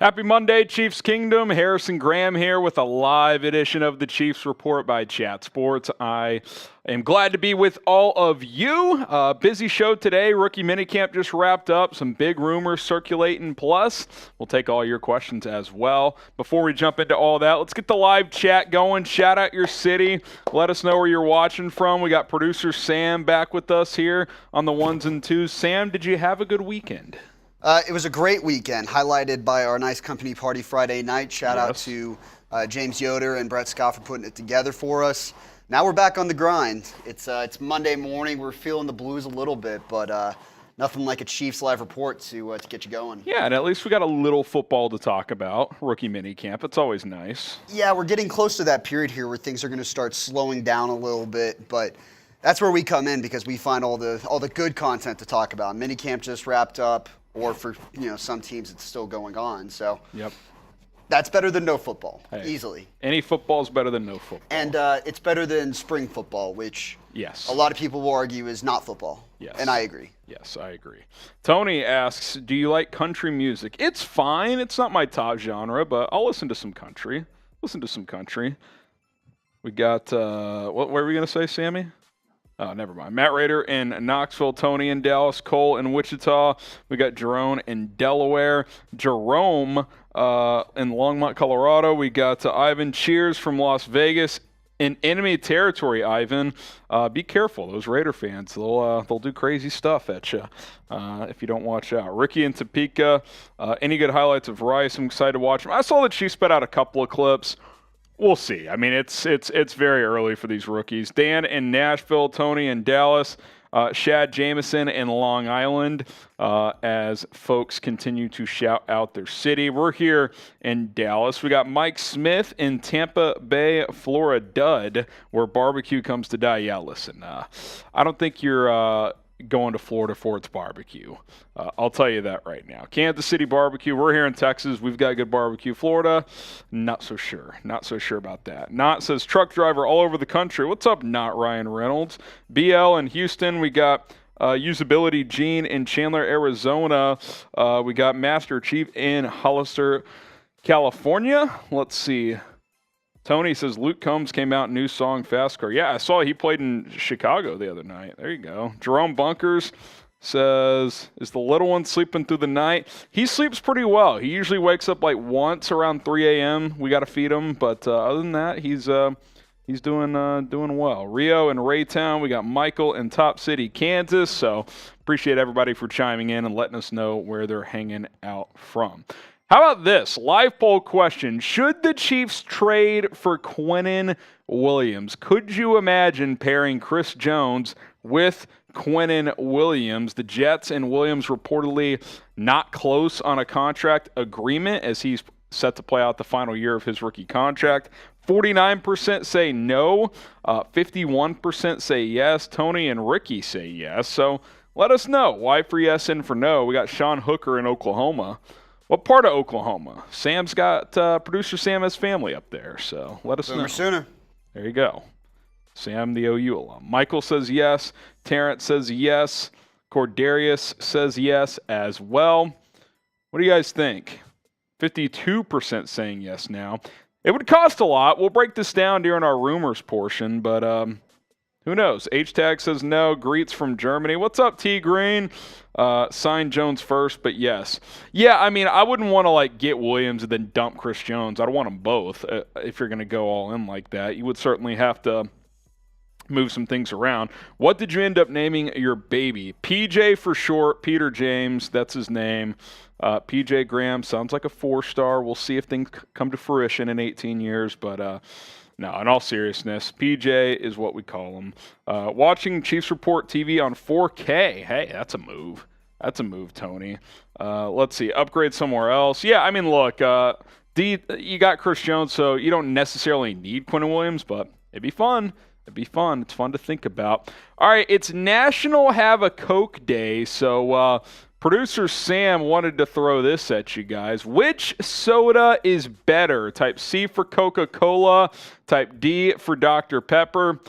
Happy Monday, Chiefs Kingdom. Harrison Graham here with a live edition of the Chiefs Report by Chat Sports. I am glad to be with all of you. Busy show today. Rookie minicamp just wrapped up. Some big rumors circulating. Plus, we'll take all your questions as well. Before we jump into all that, let's get the live chat going. Shout out your city. Let us know where you're watching from. We got producer Sam back with us here on the ones and twos. Sam, did you have a good weekend? It was a great weekend, highlighted by our nice company party Friday night. Shout out to James Yoder and Brett Scott for putting it together for us. Now we're back on the grind. It's Monday morning. We're feeling the blues a little bit, but nothing like a Chiefs live report to get you going. Yeah, and at least we got a little football to talk about. Rookie minicamp. It's always nice. Yeah, we're getting close to that period here where things are going to start slowing down a little bit, but that's where we come in because we find all the good content to talk about. Minicamp just wrapped up. Or for some teams, it's still going on. So that's better than no football, easily. Any football is better than no football. And it's better than spring football, which a lot of people will argue is not football. Yes. And I agree. Yes, I agree. Tony asks, do you like country music? It's fine. It's not my top genre, but I'll listen to some country. We got, what were we going to say, Sammy? Oh, never mind. Matt Rader in Knoxville, Tony in Dallas, Cole in Wichita. We got Jerome in Delaware, Jerome in Longmont, Colorado. We got Ivan Cheers from Las Vegas. In enemy territory, Ivan, be careful. Those Raider fans, they'll do crazy stuff at you if you don't watch out. Ricky in Topeka. Any good highlights of Rice? I'm excited to watch them. I saw that she spit out a couple of clips. We'll see. I mean, it's very early for these rookies. Dan in Nashville, Tony in Dallas, Shad Jameson in Long Island, as folks continue to shout out their city. We're here in Dallas. We got Mike Smith in Tampa Bay, Florida, where barbecue comes to die. Yeah, listen, I don't think you're going to Florida for its barbecue. I'll tell you that right now. Kansas City barbecue. We're here in Texas. We've got good barbecue. Florida, not so sure. Not so sure about that. Not says truck driver all over the country. What's up, not Ryan Reynolds? BL in Houston. We got Usability Gene in Chandler, Arizona. We got Master Chief in Hollister, California. Let's see. Tony says Luke Combs came out, new song, Fast Car. Yeah, I saw he played in Chicago the other night. There you go. Jerome Bunkers says, is the little one sleeping through the night? He sleeps pretty well. He usually wakes up like once around 3 a.m. We got to feed him, but other than that, he's doing well. Rio in Raytown. We got Michael in Top City, Kansas. So appreciate everybody for chiming in and letting us know where they're hanging out from. How about this? Live poll question. Should the Chiefs trade for Quinnen Williams? Could you imagine pairing Chris Jones with Quinnen Williams? The Jets and Williams reportedly not close on a contract agreement as he's set to play out the final year of his rookie contract. 49% say no. 51% say yes. Tony and Ricky say yes. So let us know. Y for yes and for no. We got Sean Hooker in Oklahoma. What part of Oklahoma? Sam's got producer Sam has family up there, so let us know. Sooner. There you go. Sam, the OU alum. Michael says yes. Terrence says yes. Cordarius says yes as well. What do you guys think? 52% saying yes now. It would cost a lot. We'll break this down during our rumors portion, but who knows? H-Tag says no. Greets from Germany. What's up, T Green? Sign Jones first, but yes. Yeah, I mean, I wouldn't want to get Williams and then dump Chris Jones. I don't want them both. If you're going to go all in like that, you would certainly have to move some things around. What did you end up naming your baby? PJ for short. Peter James, that's his name. PJ Graham sounds like a 4-star. We'll see if things come to fruition in 18 years, but no, in all seriousness, PJ is what we call him. Watching Chiefs Report TV on 4K. Hey, that's a move. That's a move, Tony. Let's see. Upgrade somewhere else. Yeah, I mean, look, you got Chris Jones, so you don't necessarily need Quinnen Williams, but it'd be fun. It'd be fun. It's fun to think about. All right, it's National Have a Coke Day, so producer Sam wanted to throw this at you guys. Which soda is better? Type C for Coca-Cola, type D for Dr. Pepper.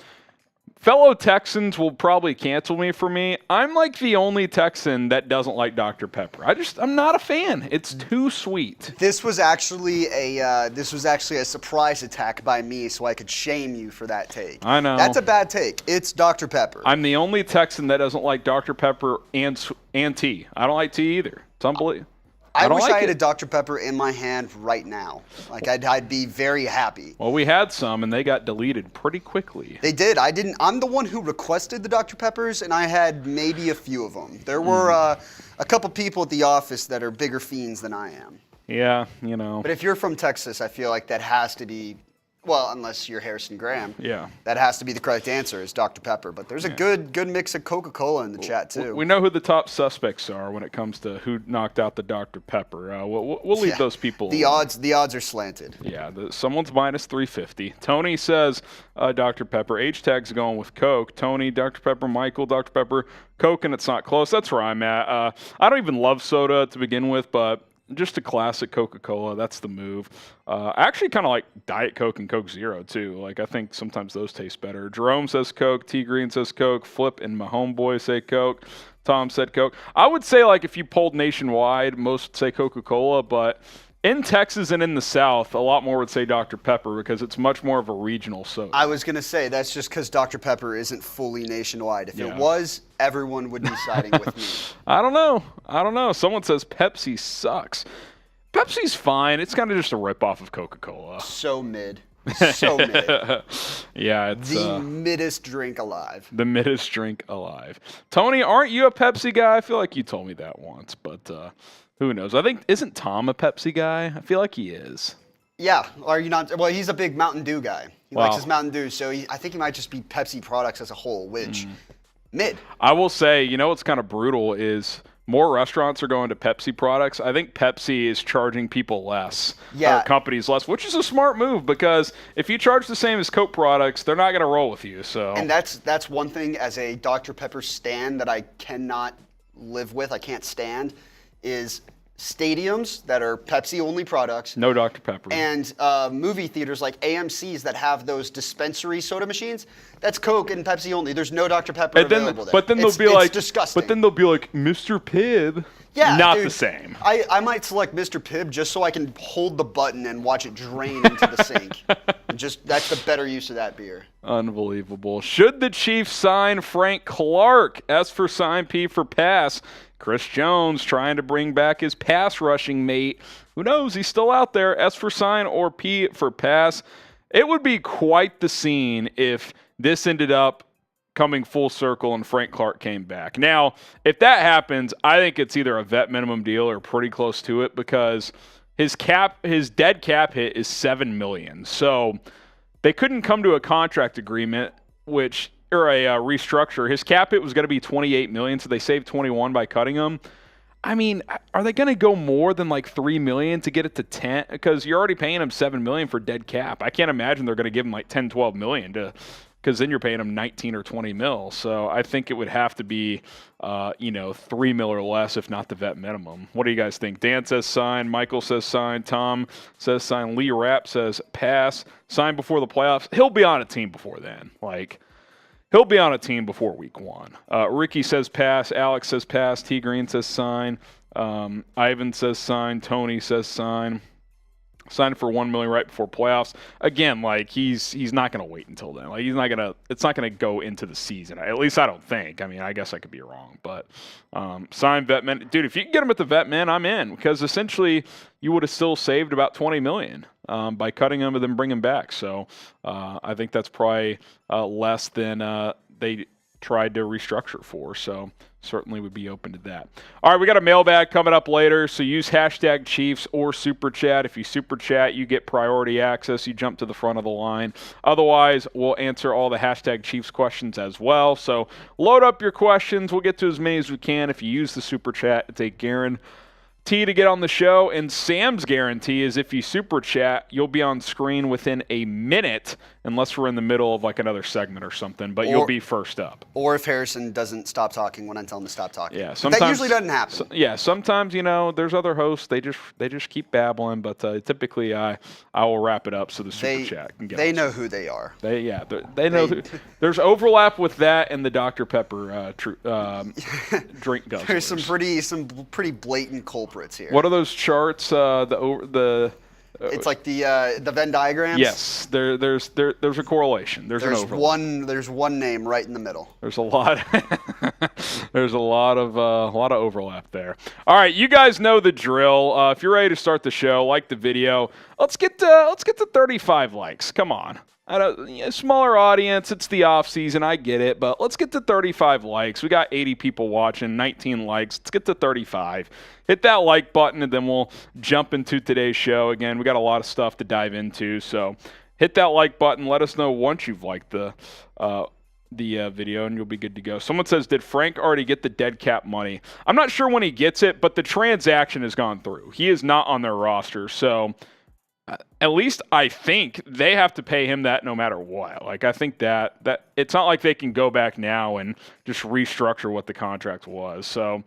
fellow Texans will probably cancel me for me. I'm like the only Texan that doesn't like Dr. Pepper. I'm not a fan. It's too sweet. This was actually a surprise attack by me, so I could shame you for that take. I know. That's a bad take. It's Dr. Pepper. I'm the only Texan that doesn't like Dr. Pepper and tea. I don't like tea either. It's unbelievable. I wish I had a Dr. Pepper in my hand right now. Like, I'd be very happy. Well, we had some, and they got deleted pretty quickly. They did. I'm the one who requested the Dr. Peppers, and I had maybe a few of them. There were a couple people at the office that are bigger fiends than I am. Yeah, But if you're from Texas, I feel like that has to be, well, unless you're Harrison Graham. Yeah. That has to be the correct answer is Dr. Pepper. But there's a good mix of Coca-Cola in the chat, too. We know who the top suspects are when it comes to who knocked out the Dr. Pepper. We'll leave those people alone. The odds are slanted. Yeah, someone's minus 350. Tony says Dr. Pepper. H-Tag's going with Coke. Tony, Dr. Pepper, Michael, Dr. Pepper, Coke, and it's not close. That's where I'm at. I don't even love soda to begin with, but just a classic Coca-Cola. That's the move. I actually kind of like Diet Coke and Coke Zero, too. Like, I think sometimes those taste better. Jerome says Coke. T. Green says Coke. Flip and my homeboy say Coke. Tom said Coke. I would say, like, if you polled nationwide, most would say Coca-Cola, but in Texas and in the South, a lot more would say Dr. Pepper because it's much more of a regional soda. I was going to say, that's just because Dr. Pepper isn't fully nationwide. If it was, everyone would be siding with me. I don't know. Someone says Pepsi sucks. Pepsi's fine. It's kind of just a ripoff of Coca-Cola. So mid. So mid. Yeah, it's the middest drink alive. The middest drink alive. Tony, aren't you a Pepsi guy? I feel like you told me that once, but who knows? I think, isn't Tom a Pepsi guy? I feel like he is. Yeah. Are you not? Well, he's a big Mountain Dew guy. He likes his Mountain Dew, so I think he might just be Pepsi products as a whole, which mid. I will say, what's kind of brutal is more restaurants are going to Pepsi products. I think Pepsi is charging people less, or companies less, which is a smart move because if you charge the same as Coke products, they're not going to roll with you. So, and that's one thing as a Dr. Pepper stan that I cannot live with. I can't stand is stadiums that are Pepsi-only products. No Dr. Pepper. And movie theaters like AMC's that have those dispensary soda machines. That's Coke and Pepsi only. There's no Dr. Pepper available there. But then they'll be like, disgusting. But then they'll be like, Mr. Pibb. Yeah, not dude, the same. I might select Mr. Pibb just so I can hold the button and watch it drain into the sink. That's the better use of that beer. Unbelievable. Should the Chiefs sign Frank Clark? S for sign, P for pass. Chris Jones trying to bring back his pass rushing mate. Who knows? He's still out there. S for sign or P for pass. It would be quite the scene if this ended up coming full circle and Frank Clark came back. Now, if that happens, I think it's either a vet minimum deal or pretty close to it because his dead cap hit is $7 million. So they couldn't come to a contract agreement, or a restructure. His cap hit was going to be $28 million, so they saved $21 by cutting him. I mean, are they going to go more than like $3 million to get it to 10? Because you're already paying him $7 million for dead cap. I can't imagine they're going to give him like 10, 12 million because then you're paying him 19 or 20 mil. So I think it would have to be, $3 million or less, if not the vet minimum. What do you guys think? Dan says sign. Michael says sign. Tom says sign. Lee Rapp says pass. Sign before the playoffs. He'll be on a team before then. He'll be on a team before week 1. Ricky says pass. Alex says pass. T. Green says sign. Ivan says sign. Tony says sign. Sign for $1 million right before playoffs. Again, he's not going to wait until then. It's not going to go into the season. At least I don't think. I mean, I guess I could be wrong, but sign Vetman. Dude, if you can get him at the Vetman, I'm in because essentially you would have still saved about $20 million by cutting him and then bringing him back. So I think that's probably less than they tried to restructure for. So certainly would be open to that. All right, we got a mailbag coming up later, so use hashtag Chiefs or Super Chat. If you Super Chat, you get priority access. You jump to the front of the line. Otherwise, we'll answer all the hashtag Chiefs questions as well. So load up your questions. We'll get to as many as we can. If you use the Super Chat, it's a guarantee to get on the show. And Sam's guarantee is if you Super Chat, you'll be on screen within a minute unless we're in the middle of like another segment or something, but you'll be first up. Or if Harrison doesn't stop talking when I tell him to stop talking. Yeah, sometimes, that usually doesn't happen. Sometimes, there's other hosts, they just keep babbling, but typically I will wrap it up so the super chat can get They know who they are. They know there's overlap with that and the Dr. Pepper drink guzzlers. There's some pretty blatant culprits here. What are those charts? It's like the Venn diagrams. Yes, there's a correlation. There's an overlap. There's one name right in the middle. There's a lot. There's a lot of overlap there. All right, you guys know the drill. If you're ready to start the show, like the video. Let's get to 35 likes. Come on. Smaller audience, it's the off season, I get it, but let's get to 35 likes. We got 80 people watching, 19 likes. Let's get to 35. Hit that like button, and then we'll jump into today's show. Again, we got a lot of stuff to dive into, so hit that like button. Let us know once you've liked the video, and you'll be good to go. Someone says, did Frank already get the dead cap money? I'm not sure when he gets it, but the transaction has gone through. He is not on their roster, so at least I think they have to pay him that no matter what. Like, I think that it's not like they can go back now and just restructure what the contract was. So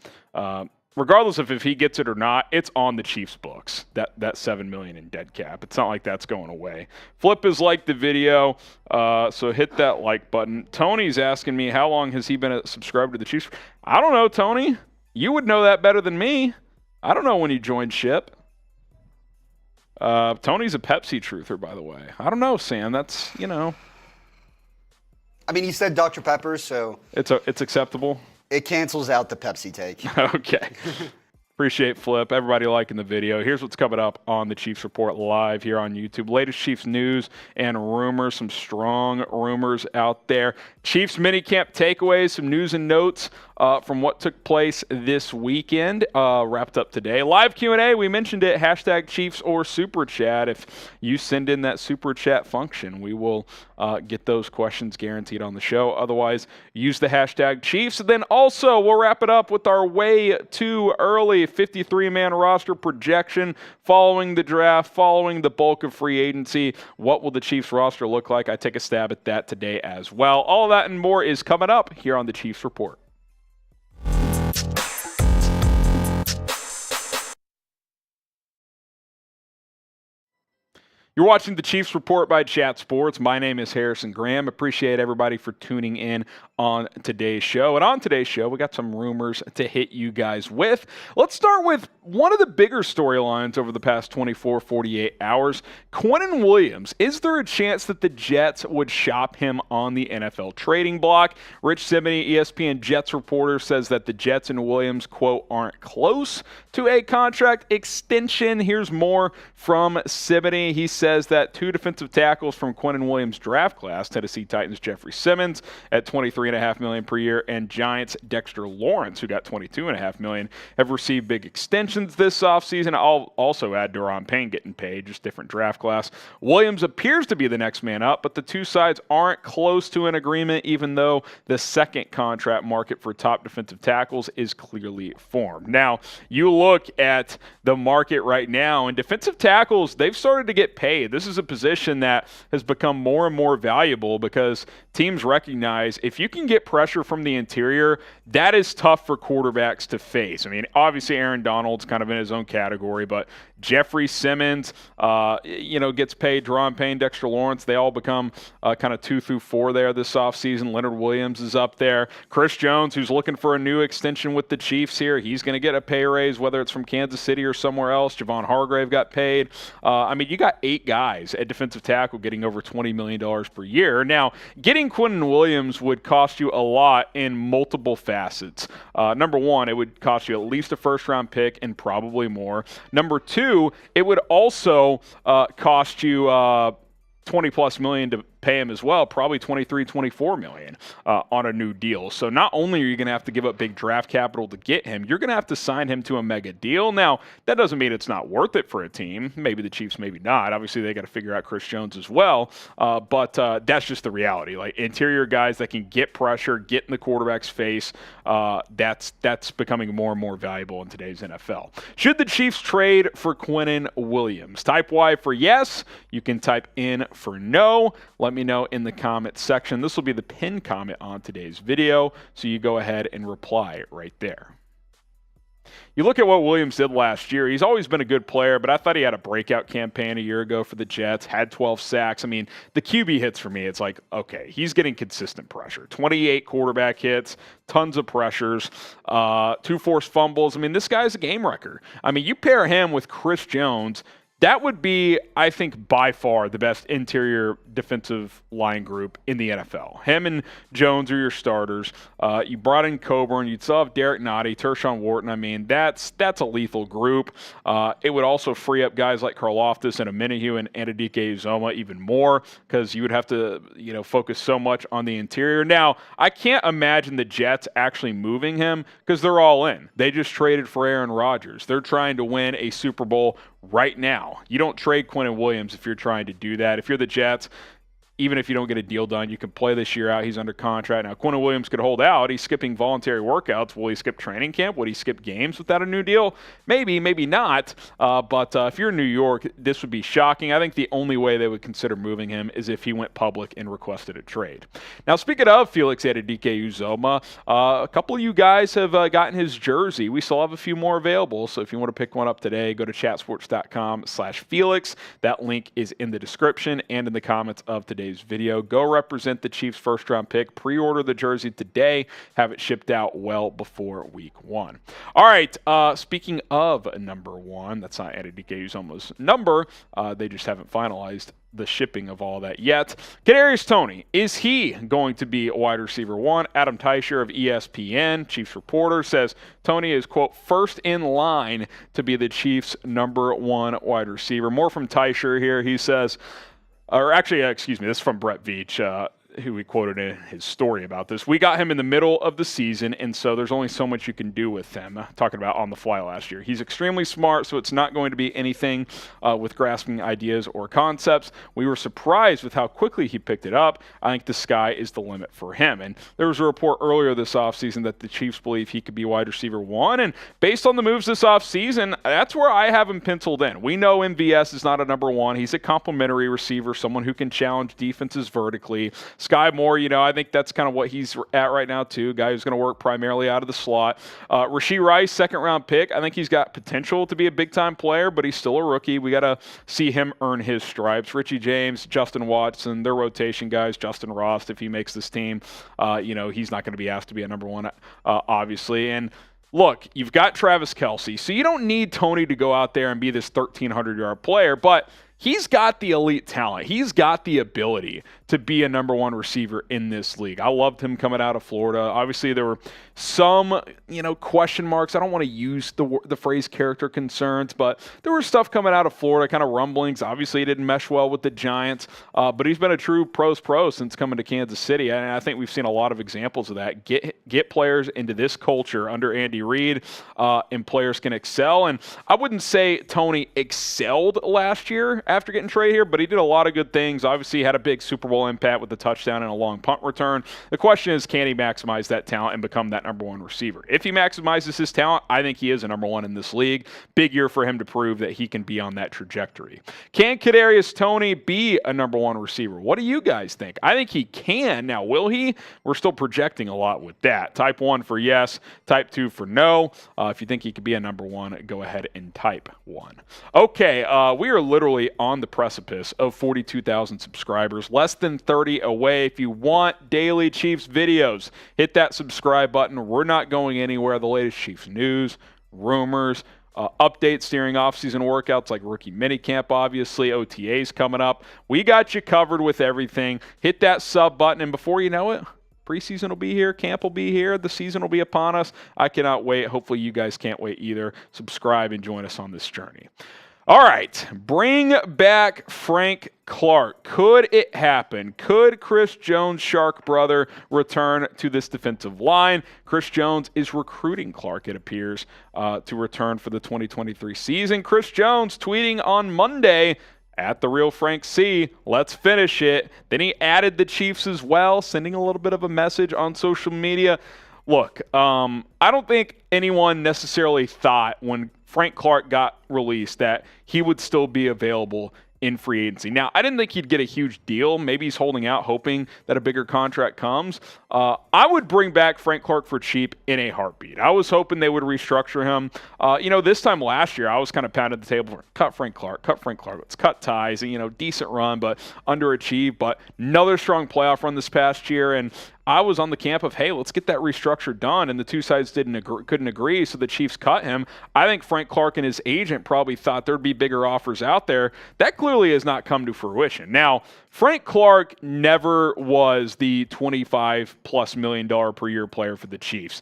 regardless of if he gets it or not, it's on the Chiefs' books, that $7 million in dead cap. It's not like that's going away. Flip has liked the video, so hit that like button. Tony's asking me, how long has he been subscribed to the Chiefs? I don't know, Tony. You would know that better than me. I don't know when he joined ship. Tony's a Pepsi truther, by the way. I don't know, Sam. That's, I mean, you said Dr. Pepper, so it's acceptable. It cancels out the Pepsi take. Okay. Appreciate Flip. Everybody liking the video. Here's what's coming up on the Chiefs Report live here on YouTube. Latest Chiefs news and rumors. Some strong rumors out there. Chiefs minicamp takeaways. Some news and notes from what took place this weekend. Wrapped up today. Live Q&A. We mentioned it. Hashtag Chiefs or Super Chat. If you send in that Super Chat function, we will get those questions guaranteed on the show. Otherwise, use the hashtag Chiefs. And then also, we'll wrap it up with our way too early 53-man roster projection following the draft, following the bulk of free agency. What will the Chiefs roster look like? I take a stab at that today as well. All of that and more is coming up here on the Chiefs Report. You're watching the Chiefs Report by Chat Sports. My name is Harrison Graham. Appreciate everybody for tuning in on today's show. And on today's show, we got some rumors to hit you guys with. Let's start with one of the bigger storylines over the past 24, 48 hours. Quinnen Williams. Is there a chance that the Jets would shop him on the NFL trading block? Rich Simony, ESPN Jets reporter, says that the Jets and Williams, quote, aren't close to a contract extension. Here's more from Simony. He says that two defensive tackles from Quinnen Williams' draft class, Tennessee Titans Jeffery Simmons at $23.5 million per year, and Giants Dexter Lawrence, who got $22.5 million, have received big extensions this offseason. I'll also add Daron Payne getting paid, just different draft class. Williams appears to be the next man up, but the two sides aren't close to an agreement, even though the second contract market for top defensive tackles is clearly formed. Now, you look at the market right now, and defensive tackles, they've started to get paid. This is a position that has become more and more valuable because teams recognize if you can get pressure from the interior, that is tough for quarterbacks to face. I mean, obviously Aaron Donald's kind of in his own category, but Jeffery, Simmons, gets paid. Daron Payne, Dexter Lawrence, they all become kind of 2 through 4 there this offseason. Leonard Williams is up there. Chris Jones, who's looking for a new extension with the Chiefs here, he's going to get a pay raise, whether it's from Kansas City or somewhere else. Javon Hargrave got paid. You got 8 guys at defensive tackle getting over $20 million per year. Now, getting Quinnen Williams would cost you a lot in multiple facets. Number one, it would cost you at least a first-round pick and probably more. Number two, it would also cost you $20+ million to pay him as well, probably $23-24 million on a new deal. So not only are you going to have to give up big draft capital to get him, you're going to have to sign him to a mega deal. Now, that doesn't mean it's not worth it for a team. Maybe the Chiefs, maybe not. Obviously, they got to figure out Chris Jones as well. But that's just the reality. Like interior guys that can get pressure, get in the quarterback's face, that's becoming more and more valuable in today's NFL. Should the Chiefs trade for Quinnen Williams? Type Y for yes. You can type in for no. Let let me know in the comment section. This will be the pinned comment on today's video, so you go ahead and reply right there. You look at what Williams did last year. He's always been a good player, but I thought he had a breakout campaign a year ago for the Jets, had 12 sacks. I mean, the QB hits for me, it's like, okay, he's getting consistent pressure. 28 quarterback hits, tons of pressures, 2 forced fumbles. I mean, this guy's a game wrecker. I mean, you pair him with Chris Jones, that would be, I think, by far the best interior defensive line group in the NFL. Him and Jones are your starters. You brought in Coburn. You'd still have Derek Nottie, Tershawn Wharton. I mean, that's a lethal group. It would also free up guys like Karlaftis and Minihue and Anudike-Uzomah even more, because you would have to, focus so much on the interior. Now, I can't imagine the Jets actually moving him, because they're all in. They just traded for Aaron Rodgers. They're trying to win a Super Bowl right now. You don't trade Quinnen Williams if you're trying to do that. If you're the Jets, even if you don't get a deal done, you can play this year out. He's under contract. Now, Quinnen Williams could hold out. He's skipping voluntary workouts. Will he skip training camp? Would he skip games without a new deal? Maybe, maybe not. But if you're in New York, this would be shocking. I think the only way they would consider moving him is if he went public and requested a trade. Now, speaking of Felix Anudike-Uzomah, a couple of you guys have gotten his jersey. We still have a few more available, so if you want to pick one up today, go to chatsports.com/Felix. That link is in the description and in the comments of today's video. Go represent the Chiefs' first-round pick. Pre-order the jersey today. Have it shipped out well before week 1. All right, speaking of number 1, that's not Anudike-Uzomah's number. They just haven't finalized the shipping of all that yet. Kadarius Toney, is he going to be wide receiver 1? Adam Teicher of ESPN, Chiefs reporter, says Toney is, quote, first in line to be the Chiefs' number 1 wide receiver. More from Teicher here. He says, this is from Brett Veach, who we quoted in his story about this. We got him in the middle of the season, and so there's only so much you can do with him. Talking about on the fly last year. He's extremely smart, so it's not going to be anything with grasping ideas or concepts. We were surprised with how quickly he picked it up. I think the sky is the limit for him. And there was a report earlier this offseason that the Chiefs believe he could be wide receiver 1, and based on the moves this offseason, that's where I have him penciled in. We know MVS is not a number 1. He's a complimentary receiver, someone who can challenge defenses vertically. Sky Moore, I think that's kind of what he's at right now, too. A guy who's going to work primarily out of the slot. Rashee Rice, second-round pick. I think he's got potential to be a big-time player, but he's still a rookie. We got to see him earn his stripes. Richie James, Justin Watson, their rotation guys. Justin Ross, if he makes this team, he's not going to be asked to be a number 1, obviously. And look, you've got Travis Kelce, so you don't need Toney to go out there and be this 1,300-yard player, but he's got the elite talent. He's got the ability to be a number 1 receiver in this league. I loved him coming out of Florida. Obviously, there were some, question marks. I don't want to use the phrase character concerns, but there was stuff coming out of Florida, kind of rumblings. Obviously, he didn't mesh well with the Giants, but he's been a true pro's pro since coming to Kansas City, and I think we've seen a lot of examples of that. Get players into this culture under Andy Reid, and players can excel. And I wouldn't say Toney excelled last year after getting traded here, but he did a lot of good things. Obviously, he had a big Super Bowl impact with a touchdown and a long punt return. The question is, can he maximize that talent and become that number 1 receiver? If he maximizes his talent, I think he is a number 1 in this league. Big year for him to prove that he can be on that trajectory. Can Kadarius Toney be a number 1 receiver? What do you guys think? I think he can. Now, will he? We're still projecting a lot with that. Type 1 for yes, type 2 for no. If you think he could be a number 1, go ahead and type 1. Okay, we are literally on the precipice of 42,000 subscribers, less than 30 away. If you want daily Chiefs videos, hit that subscribe button. We're not going anywhere. The latest Chiefs news, rumors, updates during offseason workouts like rookie minicamp, obviously, OTAs coming up. We got you covered with everything. Hit that sub button, and before you know it, preseason will be here. Camp will be here. The season will be upon us. I cannot wait. Hopefully you guys can't wait either. Subscribe and join us on this journey. All right, bring back Frank Clark. Could it happen? Could Chris Jones' Shark brother return to this defensive line? Chris Jones is recruiting Clark, it appears, to return for the 2023 season. Chris Jones tweeting on Monday, at the real Frank C, let's finish it. Then he added the Chiefs as well, sending a little bit of a message on social media. Look, I don't think anyone necessarily thought when Frank Clark got released that he would still be available in free agency. Now, I didn't think he'd get a huge deal. Maybe he's holding out, hoping that a bigger contract comes. I would bring back Frank Clark for cheap in a heartbeat. I was hoping they would restructure him. This time last year, I was kind of pounding the table for cut Frank Clark. Let's cut ties. Decent run, but underachieved. But another strong playoff run this past year, and I was on the camp of, hey, let's get that restructure done, and the two sides couldn't agree, so the Chiefs cut him. I think Frank Clark and his agent probably thought there'd be bigger offers out there. That clearly has not come to fruition. Now, Frank Clark never was the $25+ million per year player for the Chiefs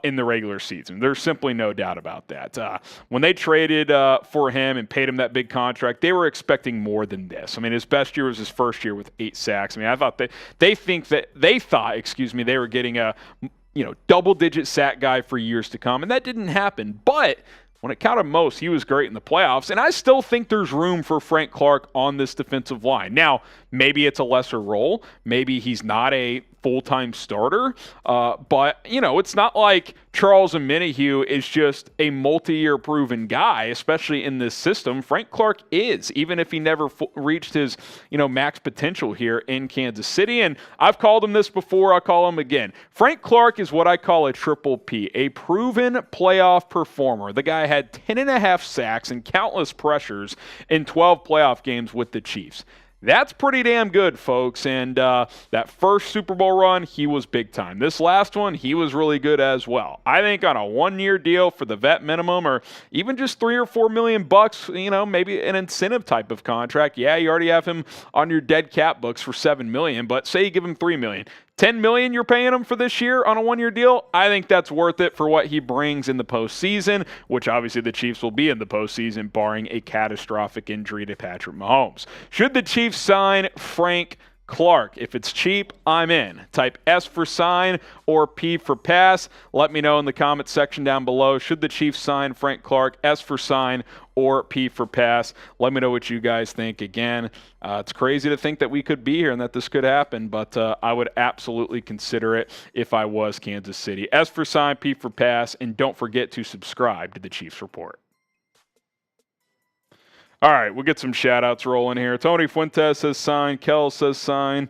in the regular season. There's simply no doubt about that. When they traded for him and paid him that big contract, they were expecting more than this. I mean, his best year was his first year with 8 sacks. I mean, I thought they thought they were getting a double-digit sack guy for years to come, and that didn't happen. But when it counted most, he was great in the playoffs, and I still think there's room for Frank Clark on this defensive line. Now, maybe it's a lesser role. Maybe he's not a full-time starter, but it's not like Charles Omenihu is just a multi-year proven guy, especially in this system. Frank Clark is, even if he never reached his max potential here in Kansas City. And I've called him this before, I'll call him again. Frank Clark is what I call a triple P, a proven playoff performer. The guy had 10.5 sacks and countless pressures in 12 playoff games with the Chiefs. That's pretty damn good, folks. And that first Super Bowl run, he was big time. This last one, he was really good as well. I think on a 1-year deal for the vet minimum, or even just $3 or $4 million, maybe an incentive type of contract. Yeah, you already have him on your dead cap books for $7 million, but say you give him $3 million. $10 million you're paying him for this year on a 1-year deal, I think that's worth it for what he brings in the postseason, which obviously the Chiefs will be in the postseason, barring a catastrophic injury to Patrick Mahomes. Should the Chiefs sign Frank Clark? If it's cheap, I'm in. Type S for sign or P for pass. Let me know in the comments section down below. Should the Chiefs sign Frank Clark? S for sign or P for pass. Let me know what you guys think. Again, it's crazy to think that we could be here and that this could happen, but I would absolutely consider it if I was Kansas City. S for sign, P for pass, and don't forget to subscribe to the Chiefs Report. All right, we'll get some shout-outs rolling here. Tony Fuentes says sign. Kel says sign.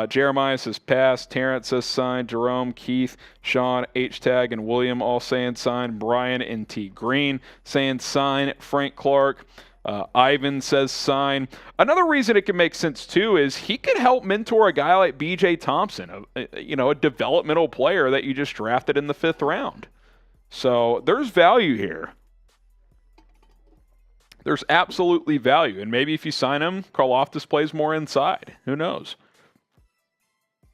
Jeremiah says pass. Terrence says sign. Jerome, Keith, Sean, H-Tag, and William all saying sign. Brian and T. Green saying sign. Frank Clark. Ivan says sign. Another reason it can make sense, too, is he could help mentor a guy like B.J. Thompson, a developmental player that you just drafted in the 5th round. So there's value here. There's absolutely value. And maybe if you sign him, Karlaftis plays more inside. Who knows?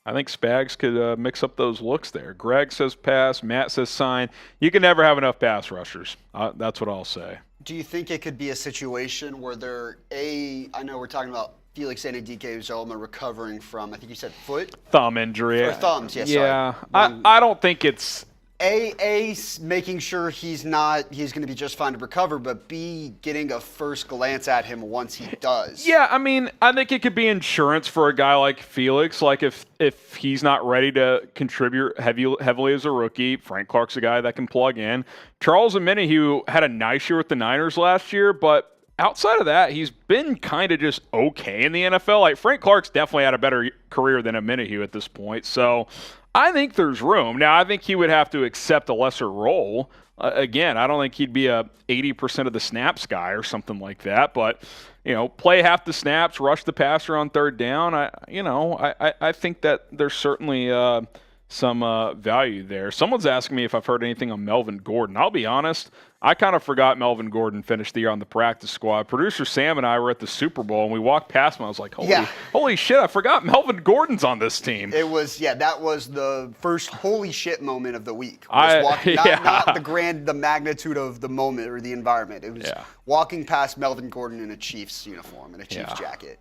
I think Spags could mix up those looks there. Greg says pass. Matt says sign. You can never have enough pass rushers. That's what I'll say. Do you think it could be a situation where I know we're talking about Felix Anudike-Uzomah recovering from, I think you said foot? Thumb injury. Or thumbs, yes. Yeah. I don't think it's... making sure he's going to be just fine to recover, but B, getting a first glance at him once he does. Yeah, I mean, I think it could be insurance for a guy like Felix. Like if he's not ready to contribute heavily as a rookie, Frank Clark's a guy that can plug in. Charles Omenihu had a nice year with the Niners last year, but outside of that, he's been kind of just okay in the NFL. Like Frank Clark's definitely had a better career than Omenihu at this point, so I think there's room. Now, I think he would have to accept a lesser role. Again, I don't think he'd be a 80% of the snaps guy or something like that. But, play half the snaps, rush the passer on 3rd down. I think that there's certainly some value there. Someone's asking me if I've heard anything on Melvin Gordon. I'll be honest, I kind of forgot Melvin Gordon finished the year on the practice squad. Producer Sam and I were at the Super Bowl, and we walked past him. I was like, holy shit, I forgot Melvin Gordon's on this team. That was the first holy shit moment of the week. Not the magnitude of the moment or the environment. It was walking past Melvin Gordon in a Chiefs uniform and a Chiefs jacket.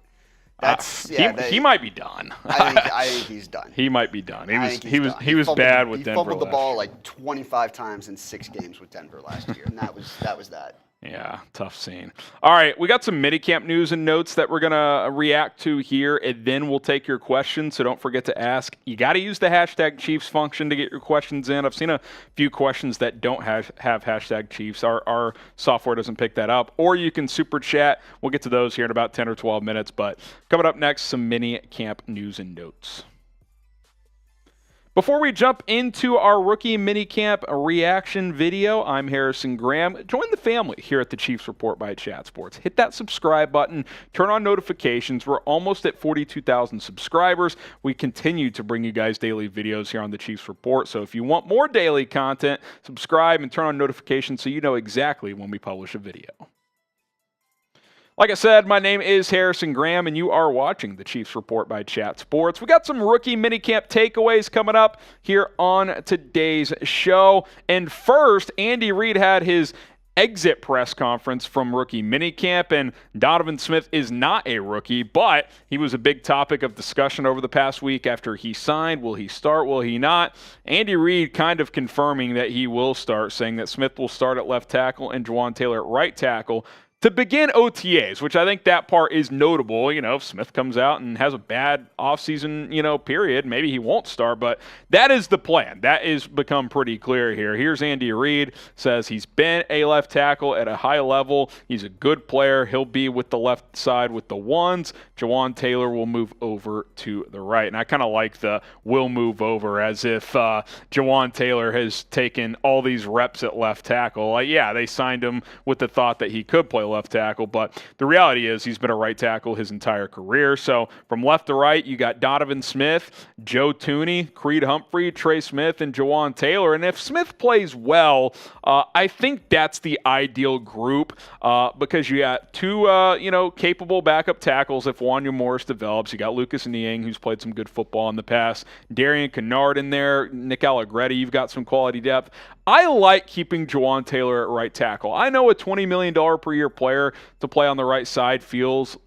He might be done. I think he's done. He might be done. He was bad with Denver. He fumbled the ball like 25 times in 6 games with Denver last year, and that was that. Yeah, tough scene. All right, we got some minicamp news and notes that we're going to react to here, and then we'll take your questions, so don't forget to ask. You got to use the hashtag Chiefs function to get your questions in. I've seen a few questions that don't have hashtag Chiefs. Our software doesn't pick that up. Or you can super chat. We'll get to those here in about 10 or 12 minutes. But coming up next, some minicamp news and notes. Before we jump into our rookie minicamp reaction video, I'm Harrison Graham. Join the family here at the Chiefs Report by Chat Sports. Hit that subscribe button, turn on notifications. We're almost at 42,000 subscribers. We continue to bring you guys daily videos here on the Chiefs Report. So if you want more daily content, subscribe and turn on notifications so you know exactly when we publish a video. Like I said, my name is Harrison Graham, and you are watching the Chiefs Report by Chat Sports. We got some rookie minicamp takeaways coming up here on today's show. And first, Andy Reid had his exit press conference from rookie minicamp, and Donovan Smith is not a rookie, but he was a big topic of discussion over the past week after he signed. Will he start? Will he not? Andy Reid kind of confirming that he will start, saying that Smith will start at left tackle and Jawaan Taylor at right tackle to begin OTAs, which I think that part is notable. You know, if Smith comes out and has a bad offseason, period, maybe he won't start, but that is the plan. That is become pretty clear here. Here's Andy Reid, says he's been a left tackle at a high level. He's a good player. He'll be with the left side with the ones. Jawaan Taylor will move over to the right. And I kind of like the will move over, as if Jawaan Taylor has taken all these reps at left tackle. Like, yeah, they signed him with the thought that he could play left tackle, but the reality is he's been a right tackle his entire career. So from left to right, you got Donovan Smith, Joe Thuney, Creed Humphrey, Trey Smith, and Jawaan Taylor. And if Smith plays well, I think that's the ideal group because you got two, capable backup tackles if Wanya Morris develops. You got Lucas Niang, who's played some good football in the past. Darian Kennard in there, Nick Allegretti. You've got some quality depth. I like keeping Jawaan Taylor at right tackle. I know a $20 million per year player to play on the right side feels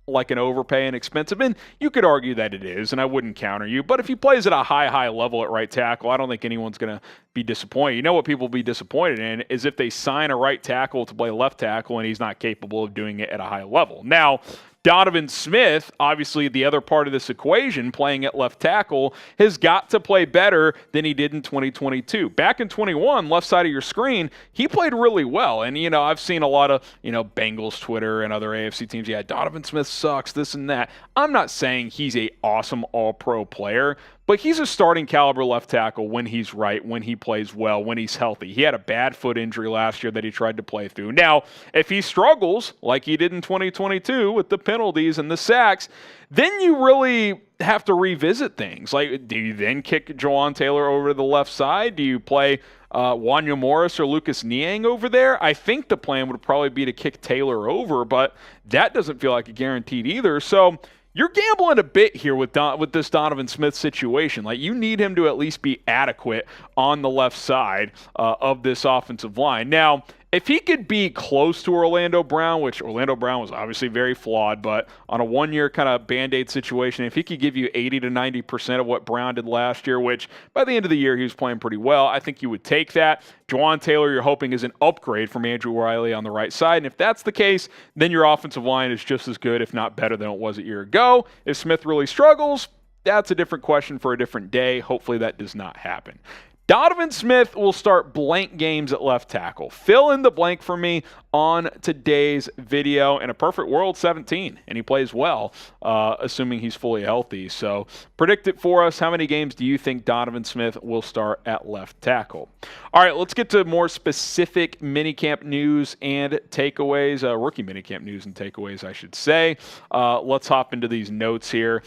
like an overpay and expensive, and you could argue that it is, and I wouldn't counter you. But if he plays at a high level at right tackle, I don't think anyone's going to be disappointed. You know what people will be disappointed in is if they sign a right tackle to play left tackle and he's not capable of doing it at a high level. Now, Donovan Smith, obviously the other part of this equation, playing at left tackle, has got to play better than he did in 2022. Back in 21, left side of your screen, he played really well. And, I've seen a lot of, Bengals Twitter and other AFC teams. Yeah, Donovan Smith sucks, this and that. I'm not saying he's a awesome all-pro player, but he's a starting caliber left tackle when he's right, when he plays well, when he's healthy. He had a bad foot injury last year that he tried to play through. Now, if he struggles like he did in 2022 with the penalties and the sacks, then you really have to revisit things. Like, do you then kick Jawaan Taylor over to the left side? Do you play Wanya Morris or Lucas Niang over there? I think the plan would probably be to kick Taylor over, but that doesn't feel like a guaranteed either. So you're gambling a bit here with this Donovan Smith situation. Like, you need him to at least be adequate on the left side of this offensive line. Now, if he could be close to Orlando Brown, which Orlando Brown was obviously very flawed, but on a one-year kind of Band-Aid situation, if he could give you 80 to 90% of what Brown did last year, which by the end of the year he was playing pretty well, I think you would take that. Jawaan Taylor, you're hoping, is an upgrade from Andrew Riley on the right side. And if that's the case, then your offensive line is just as good, if not better, than it was a year ago. If Smith really struggles, that's a different question for a different day. Hopefully that does not happen. Donovan Smith will start blank games at left tackle. Fill in the blank for me on today's video. In a perfect world, 17, and he plays well, assuming he's fully healthy. So predict it for us. How many games do you think Donovan Smith will start at left tackle? All right, let's get to more specific minicamp news and takeaways, rookie minicamp news and takeaways, I should say. Let's hop into these notes here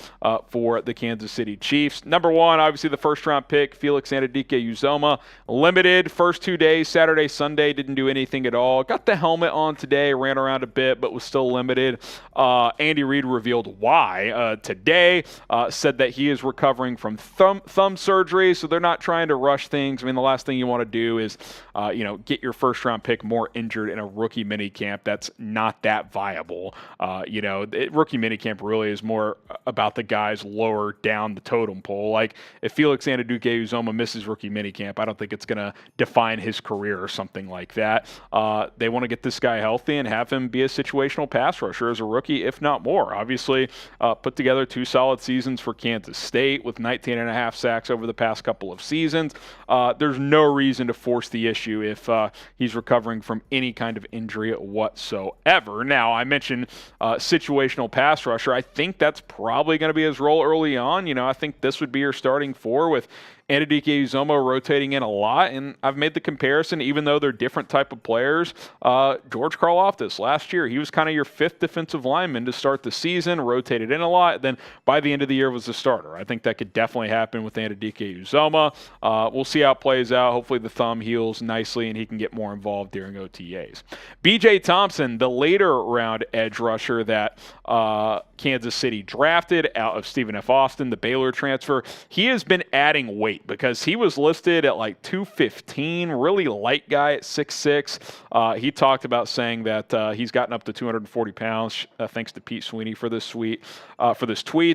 for the Kansas City Chiefs. Number one, obviously the first-round pick, Felix Anudike-Uzomah, limited first 2 days, Saturday, Sunday, didn't do anything at all. Got the helmet on today, ran around a bit, but was still limited. Andy Reid revealed why today, said that he is recovering from thumb surgery, so they're not trying to rush things. I mean, the last thing you want to do is, get your first-round pick more injured in a rookie minicamp. That's not that viable. Rookie minicamp really is more about the guys lower down the totem pole. Like, if Felix Anudike-Uzomah misses rookie minicamp. I don't think it's going to define his career or something like that. They want to get this guy healthy and have him be a situational pass rusher as a rookie, if not more. Obviously, put together 2 solid seasons for Kansas State with 19.5 sacks over the past couple of seasons. There's no reason to force the issue if he's recovering from any kind of injury whatsoever. Now, I mentioned situational pass rusher. I think that's probably going to be his role early on. I think this would be your starting 4 with Anudike-Uzomah rotating in a lot, and I've made the comparison, even though they're different type of players. George Karlaftis, last year, he was kind of your 5th defensive lineman to start the season, rotated in a lot, then by the end of the year was the starter. I think that could definitely happen with Anudike-Uzomah. We'll see how it plays out. Hopefully the thumb heals nicely and he can get more involved during OTAs. B.J. Thompson, the later round edge rusher that Kansas City drafted out of Stephen F. Austin, the Baylor transfer, he has been adding weight because he was listed at like 215, really light guy at 6'6". He talked about saying that he's gotten up to 240 pounds thanks to Pete Sweeney for this tweet.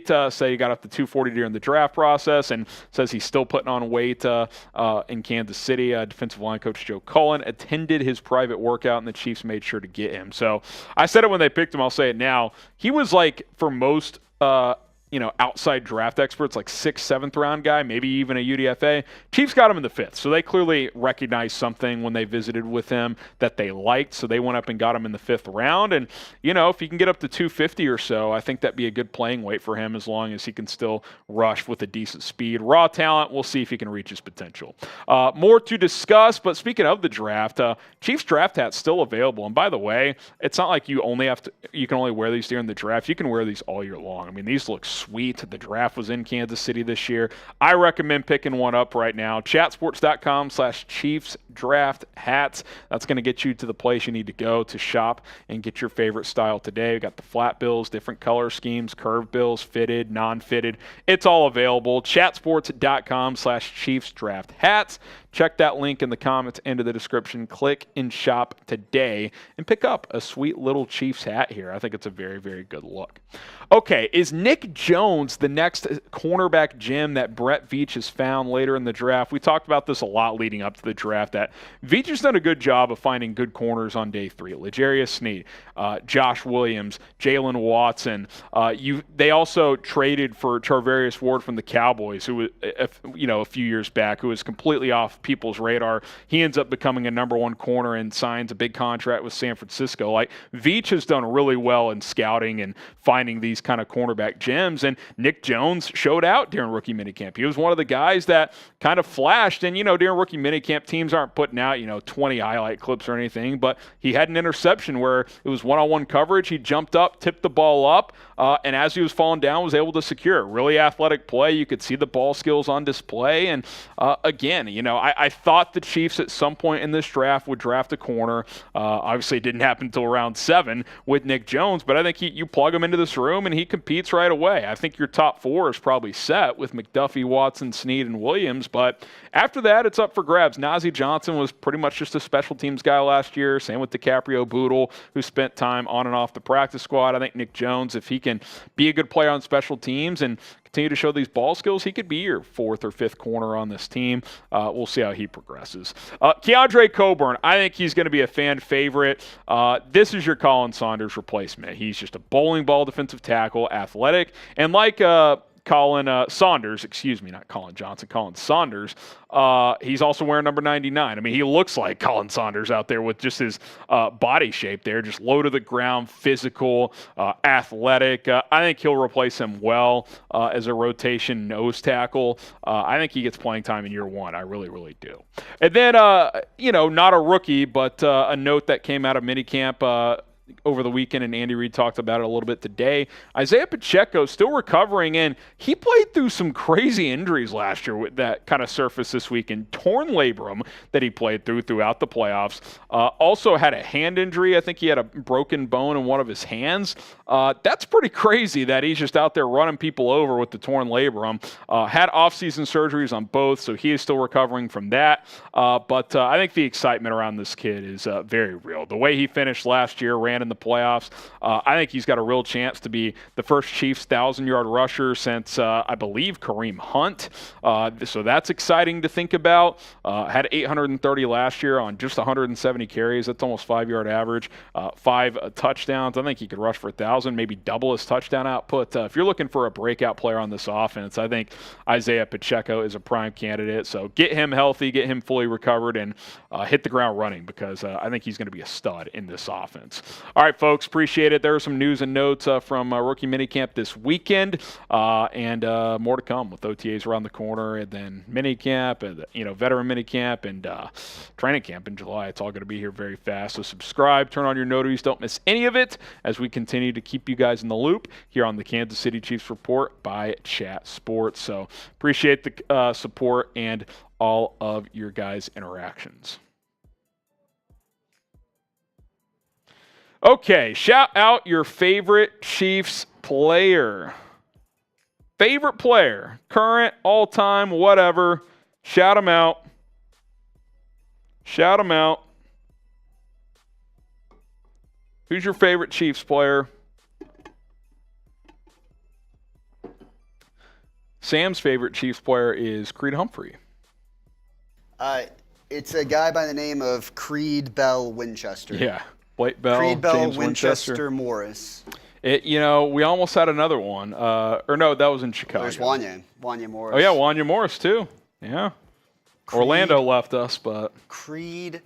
Say he got up to 240 during the draft process and says he's still putting on weight in Kansas City. Defensive line coach Joe Cullen attended his private workout and the Chiefs made sure to get him. So I said it when they picked him, I'll say it now. He was like, for most outside draft experts, like 6th, 7th round guy, maybe even a UDFA. Chiefs got him in the 5th, so they clearly recognized something when they visited with him that they liked, so they went up and got him in the 5th round. And, if he can get up to 250 or so, I think that'd be a good playing weight for him as long as he can still rush with a decent speed. Raw talent, we'll see if he can reach his potential. More to discuss, but speaking of the draft, Chiefs draft hat's still available. And by the way, it's not like you can only wear these during the draft. You can wear these all year long. I mean, these look sweet. The draft was in Kansas City this year. I recommend picking one up right now. Chatsports.com/Chiefs draft hats. That's going to get you to the place you need to go to shop and get your favorite style today. We got the flat bills, different color schemes, curved bills, fitted, non-fitted. It's all available. Chatsports.com/Chiefs draft hats. Check that link in the comments and in the description. Click and shop today and pick up a sweet little Chiefs hat here. I think it's a very, very good look. Okay, is Nick Jones the next cornerback gem that Brett Veach has found later in the draft? We talked about this a lot leading up to the draft, that Veach has done a good job of finding good corners on day 3. L'Jarius Sneed, Josh Williams, Jalen Watson. They also traded for Charvarius Ward from the Cowboys, who was, a few years back, who was completely off people's radar. He ends up becoming a number 1 corner and signs a big contract with San Francisco. Like, Veach has done really well in scouting and finding these kind of cornerback gems, and Nick Jones showed out during rookie minicamp. He was one of the guys that kind of flashed, and during rookie minicamp, teams aren't putting out 20 highlight clips or anything, but he had an interception where it was one-on-one coverage. He jumped up, tipped the ball up, and as he was falling down, was able to secure it. Really athletic play. You could see the ball skills on display, and again, I thought the Chiefs at some point in this draft would draft a corner. Obviously, it didn't happen until round 7 with Nick Jones, but I think you plug him into this room and he competes right away. I think your top 4 is probably set with McDuffie, Watson, Sneed, and Williams, but after that, it's up for grabs. Nazeeh Johnson was pretty much just a special teams guy last year. Same with DiCaprio Bootle, who spent time on and off the practice squad. I think Nick Jones, if he can be a good player on special teams and continue to show these ball skills, he could be your 4th or 5th corner on this team. We'll see how he progresses. Keandre Coburn, I think he's going to be a fan favorite. This is your Colin Saunders replacement. He's just a bowling ball defensive tackle, athletic, and like Colin Saunders, not Colin Johnson, Colin Saunders. He's also wearing number 99. I mean, he looks like Colin Saunders out there with just his body shape there, just low to the ground, physical, athletic. I think he'll replace him well as a rotation nose tackle. I think he gets playing time in year 1. I really, really do. And then, not a rookie, but a note that came out of minicamp over the weekend, and Andy Reid talked about it a little bit today. Isiah Pacheco still recovering, and he played through some crazy injuries last year that kind of surfaced this weekend. Torn labrum that he played throughout the playoffs. Also had a hand injury. I think he had a broken bone in one of his hands. That's pretty crazy that he's just out there running people over with the torn labrum. Had off-season surgeries on both, so he is still recovering from that. But I think the excitement around this kid is very real. The way he finished last year, ran again in the playoffs. I think he's got a real chance to be the first Chiefs 1,000-yard rusher since, I believe, Kareem Hunt. So that's exciting to think about. Had 830 last year on just 170 carries. That's almost 5-yard average. 5 touchdowns. I think he could rush for 1,000, maybe double his touchdown output. If you're looking for a breakout player on this offense, I think Isiah Pacheco is a prime candidate. So get him healthy, get him fully recovered, and hit the ground running, because I think he's going to be a stud in this offense. All right, folks, appreciate it. There are some news and notes from rookie minicamp this weekend, and more to come with OTAs around the corner, and then minicamp, and veteran minicamp, and training camp in July. It's all going to be here very fast. So subscribe, turn on your notifications, don't miss any of it as we continue to keep you guys in the loop here on the Kansas City Chiefs Report by Chat Sports. So appreciate the support and all of your guys' interactions. Okay, shout out your favorite Chiefs player. Favorite player, current, all-time, whatever. Shout them out. Shout them out. Who's your favorite Chiefs player? Sam's favorite Chiefs player is Creed Humphrey. It's a guy by the name of Creed Bell Winchester. Yeah, Blake Bell, Creed Bell James Winchester Morris. We almost had another one. Or no, that was in Chicago. There's Wanya Morris. Oh, yeah, Wanya Morris, too. Yeah. Creed, Orlando left us, but... Creed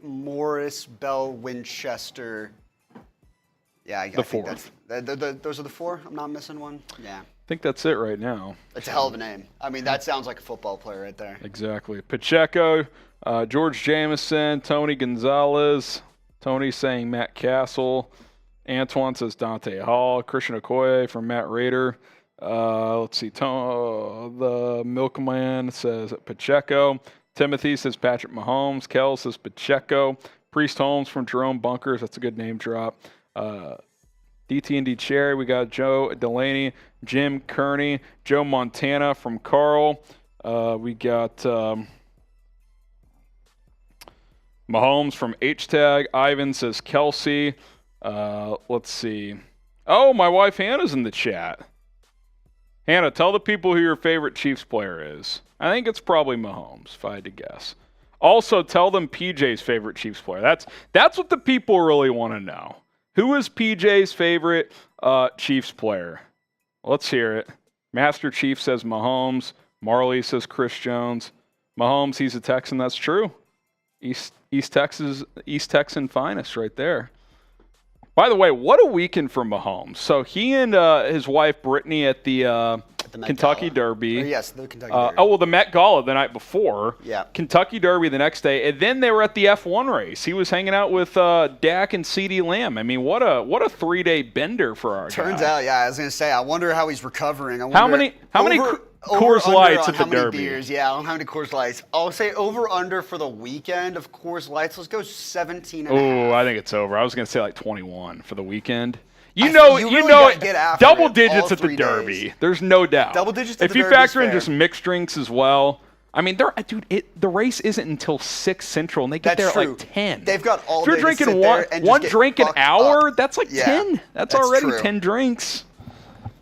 Morris Bell Winchester. Yeah, I think those are the 4. I'm not missing one. Yeah. I think that's it right now. It's a hell of a name. I mean, that sounds like a football player right there. Exactly. Pacheco, George Jamison, Tony Gonzalez, Tony saying Matt Castle, Antoine says Dante Hall, Christian Okoye from Matt Rader. Let's see, the Milkman says Pacheco. Timothy says Patrick Mahomes. Kel says Pacheco. Priest Holmes from Jerome Bunkers. That's a good name drop. DT&D Cherry, we got Joe Delaney, Jim Kearney, Joe Montana from Carl. We got Mahomes from H-Tag. Ivan says Kelsey. Let's see. Oh, my wife Hannah's in the chat. Hannah, tell the people who your favorite Chiefs player is. I think it's probably Mahomes, if I had to guess. Also, tell them PJ's favorite Chiefs player. That's what the people really want to know. Who is PJ's favorite Chiefs player? Let's hear it. Master Chief says Mahomes. Marley says Chris Jones. Mahomes, he's a Texan. That's true. East Texan finest right there. By the way, what a weekend for Mahomes. So he and his wife Brittany at the Kentucky Derby. Yes, the Kentucky Derby. The Met Gala the night before. Yeah. Kentucky Derby the next day, and then they were at the F1 race. He was hanging out with Dak and CeeDee Lamb. I mean, what a 3-day bender for our Turns guy. out, yeah. I was gonna say, I wonder how he's recovering. How many Coors Lights at the Derby? Beers, yeah, how many Coors Lights? I'll say over/under for the weekend of Coors Lights. Let's go 17 and a half. Oh, I think it's over. I was gonna say like 21 for the weekend. You really know, double it digits all at the 3 Derby. days. There's no doubt. Double digits at if the you Derby factor is in fair. just mixed drinks as well. I mean, the race isn't until 6 Central, and they get That's there true. at like 10. They've got all if you're day drinking to sit one there and one just get drink an fucked hour, up. that's like Yeah, 10. That's already true. 10 drinks.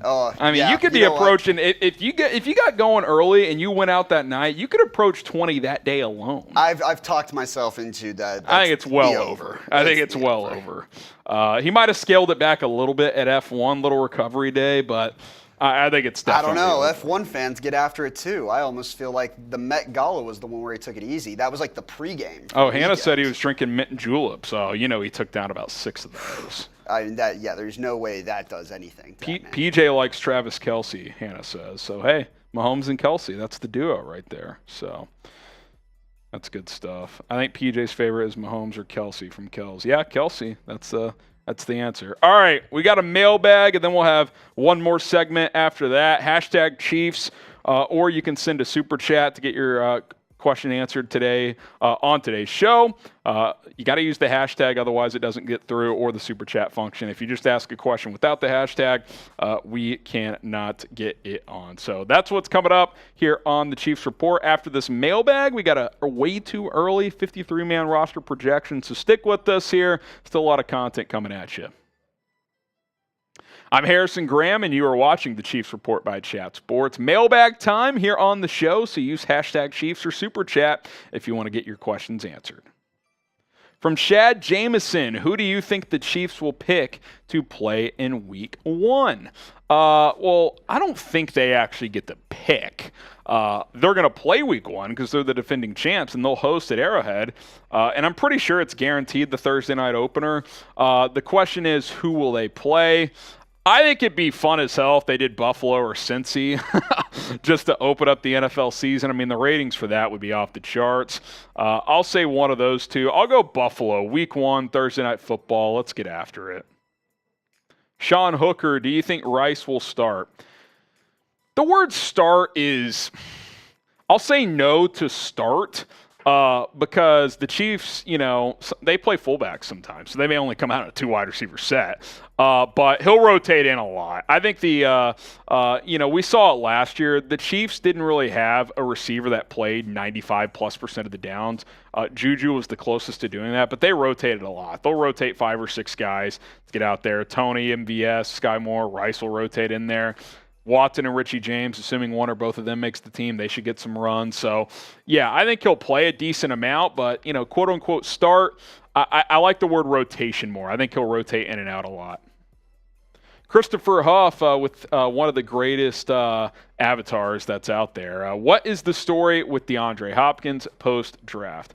I mean, you could be approaching if you got going early and you went out that night, you could approach 20 that day alone. I've talked myself into that. I think it's well over. I think it's well over. He might have scaled it back a little bit at F1, little recovery day, but I think it's definitely I don't know. over. F1 fans get after it too. I almost feel like the Met Gala was the one where he took it easy. That was like the pregame. Oh, Hannah said he was drinking mint julep, so he took down about 6 of those. I mean, there's no way that does anything. PJ likes Travis Kelce, Hannah says. So, hey, Mahomes and Kelce, that's the duo right there. So, that's good stuff. I think PJ's favorite is Mahomes or Kelce from Kels. Yeah, Kelce. That's the answer. All right, we got a mailbag, and then we'll have one more segment after that. #Chiefs, or you can send a super chat to get your question answered today on today's show. You got to use the hashtag, otherwise it doesn't get through, or the super chat function. If you just ask a question without the hashtag, we cannot get it on. So that's what's coming up here on the Chiefs Report. After this mailbag, we got a way too early 53-man roster projection, so stick with us here. Still a lot of content coming at you. I'm Harrison Graham, and you are watching the Chiefs Report by Chat Sports. Mailbag time here on the show, so use hashtag Chiefs or Super Chat if you want to get your questions answered. From Shad Jameson, who do you think the Chiefs will pick to play in Week 1? Well, I don't think they actually get to pick. They're going to play Week 1 because they're the defending champs, and they'll host at Arrowhead. And I'm pretty sure it's guaranteed the Thursday night opener. The question is, who will they play? I think it'd be fun as hell if they did Buffalo or Cincy just to open up the NFL season. I mean, the ratings for that would be off the charts. I'll say one of those two. I'll go Buffalo, Week 1, Thursday Night Football. Let's get after it. Sean Hooker, do you think Rice will start? The word start is, I'll say no to start. Because the Chiefs, they play fullbacks sometimes, so they may only come out in a 2 wide receiver set. But he'll rotate in a lot. I think we saw it last year. The Chiefs didn't really have a receiver that played 95+% of the downs. Juju was the closest to doing that, but they rotated a lot. They'll rotate 5 or 6 guys to get out there. Toney, MVS, Sky Moore, Rice will rotate in there. Watson and Richie James, assuming one or both of them makes the team, they should get some runs. So, yeah, I think he'll play a decent amount, but, quote-unquote start, I like the word rotation more. I think he'll rotate in and out a lot. Christopher Huff with one of the greatest avatars that's out there. What is the story with DeAndre Hopkins post-draft?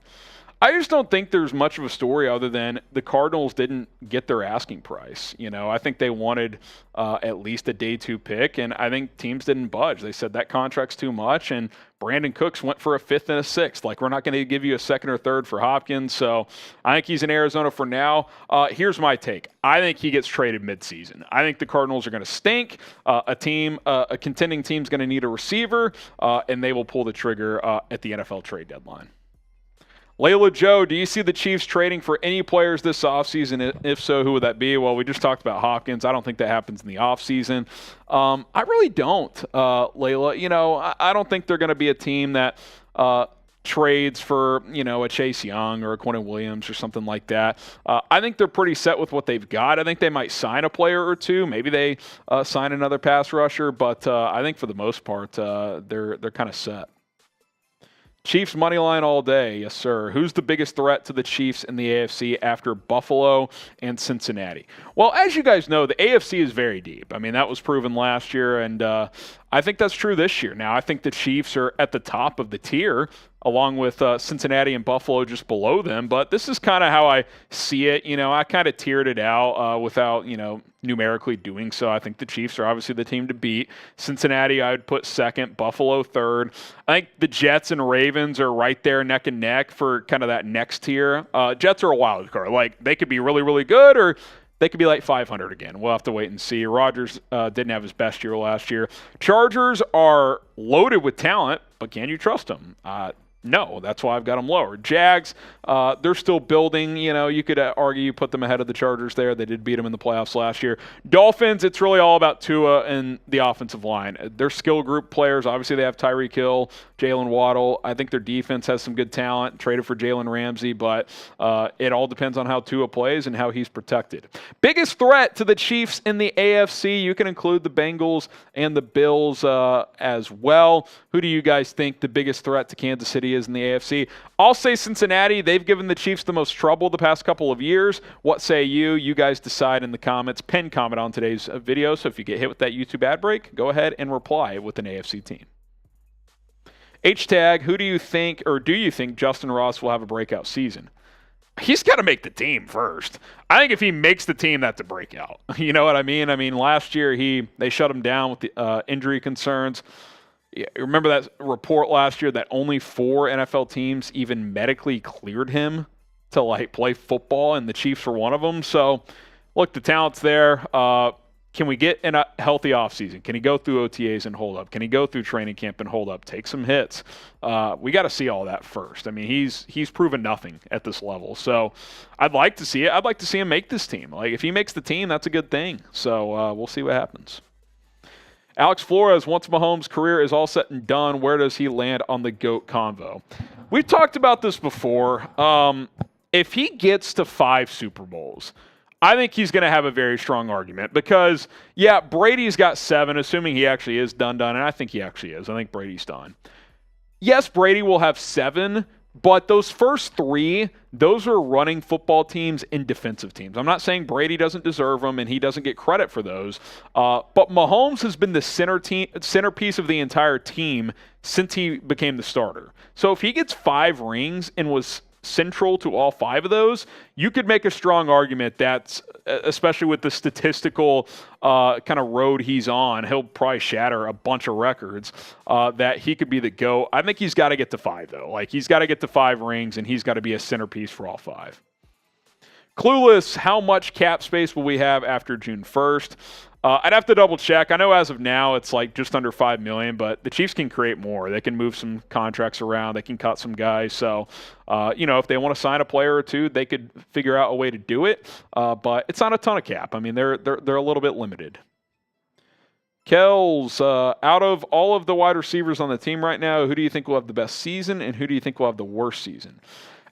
I just don't think there's much of a story other than the Cardinals didn't get their asking price. I think they wanted at least a day 2 pick, and I think teams didn't budge. They said that contract's too much, and Brandon Cooks went for a 5th and a 6th. Like, we're not going to give you a 2nd or 3rd for Hopkins, so I think he's in Arizona for now. Here's my take. I think he gets traded midseason. I think the Cardinals are going to stink. A contending team's going to need a receiver, and they will pull the trigger at the NFL trade deadline. Layla Joe, do you see the Chiefs trading for any players this offseason? If so, who would that be? Well, we just talked about Hopkins. I don't think that happens in the offseason. I really don't, Layla. I don't think they're going to be a team that trades for, a Chase Young or a Quinnen Williams or something like that. I think they're pretty set with what they've got. I think they might sign a player or two. Maybe they sign another pass rusher. But I think for the most part, they're kind of set. Chiefs money line all day, yes sir. Who's the biggest threat to the Chiefs in the AFC after Buffalo and Cincinnati? Well, as you guys know, the AFC is very deep. I mean, that was proven last year, and I think that's true this year. Now, I think the Chiefs are at the top of the tier, along with Cincinnati and Buffalo just below them. But this is kind of how I see it. I kind of tiered it out without, numerically doing so. I think the Chiefs are obviously the team to beat. Cincinnati, I would put 2nd. Buffalo 3rd. I think the Jets and Ravens are right there neck and neck for kind of that next tier. Jets are a wild card. Like, they could be really, really good, or they could be like 500 again. We'll have to wait and see. Rodgers didn't have his best year last year. Chargers are loaded with talent, but can you trust them? No, that's why I've got them lower. Jags, they're still building. You could argue you put them ahead of the Chargers there. They did beat them in the playoffs last year. Dolphins, it's really all about Tua and the offensive line. Their skill group players, obviously they have Tyreek Hill, Jalen Waddle. I think their defense has some good talent, traded for Jalen Ramsey, but it all depends on how Tua plays and how he's protected. Biggest threat to the Chiefs in the AFC, you can include the Bengals and the Bills as well. Who do you guys think the biggest threat to Kansas City is in the AFC? I'll say Cincinnati. They've given the Chiefs the most trouble the past couple of years. What say you? You guys decide in the comments. Pin comment on today's video. So if you get hit with that YouTube ad break, go ahead and reply with an AFC team. H-tag, who do you think, or do you think Justin Ross will have a breakout season? He's got to make the team first. I think if he makes the team, that's a breakout. You know what I mean? I mean, last year they shut him down with the injury concerns. Yeah, remember that report last year that only 4 NFL teams even medically cleared him to play football, and the Chiefs were one of them. So, look, the talent's there. can we get in a healthy offseason? Can he go through OTAs and hold up? Can he go through training camp and hold up? Take some hits. We got to see all that first. I mean, he's proven nothing at this level. So I'd like to see it. I'd like to see him make this team. Like, if he makes the team, that's a good thing. So we'll see what happens. Alex Flores, once Mahomes' career is all set and done, where does he land on the GOAT convo? We've talked about this before. If he gets to 5 Super Bowls, I think he's going to have a very strong argument because, yeah, Brady's got 7, assuming he actually is done, and I think he actually is. I think Brady's done. Yes, Brady will have 7, but those first 3, those are running football teams and defensive teams. I'm not saying Brady doesn't deserve them and he doesn't get credit for those, but Mahomes has been the centerpiece of the entire team since he became the starter. So if he gets 5 rings and was central to all 5 of those, you could make a strong argument that, especially with the statistical kind of road he's on, he'll probably shatter a bunch of records, that he could be the GOAT. I think he's got to get to 5, though. Like, he's got to get to 5 rings, and he's got to be a centerpiece for all 5. Clueless, how much cap space will we have after June 1st? I'd have to double check. I know as of now it's like just under $5 million, but the Chiefs can create more. They can move some contracts around. They can cut some guys. So, if they want to sign a player or 2, they could figure out a way to do it. But it's not a ton of cap. I mean, they're a little bit limited. Kells, out of all of the wide receivers on the team right now, who do you think will have the best season, and who do you think will have the worst season?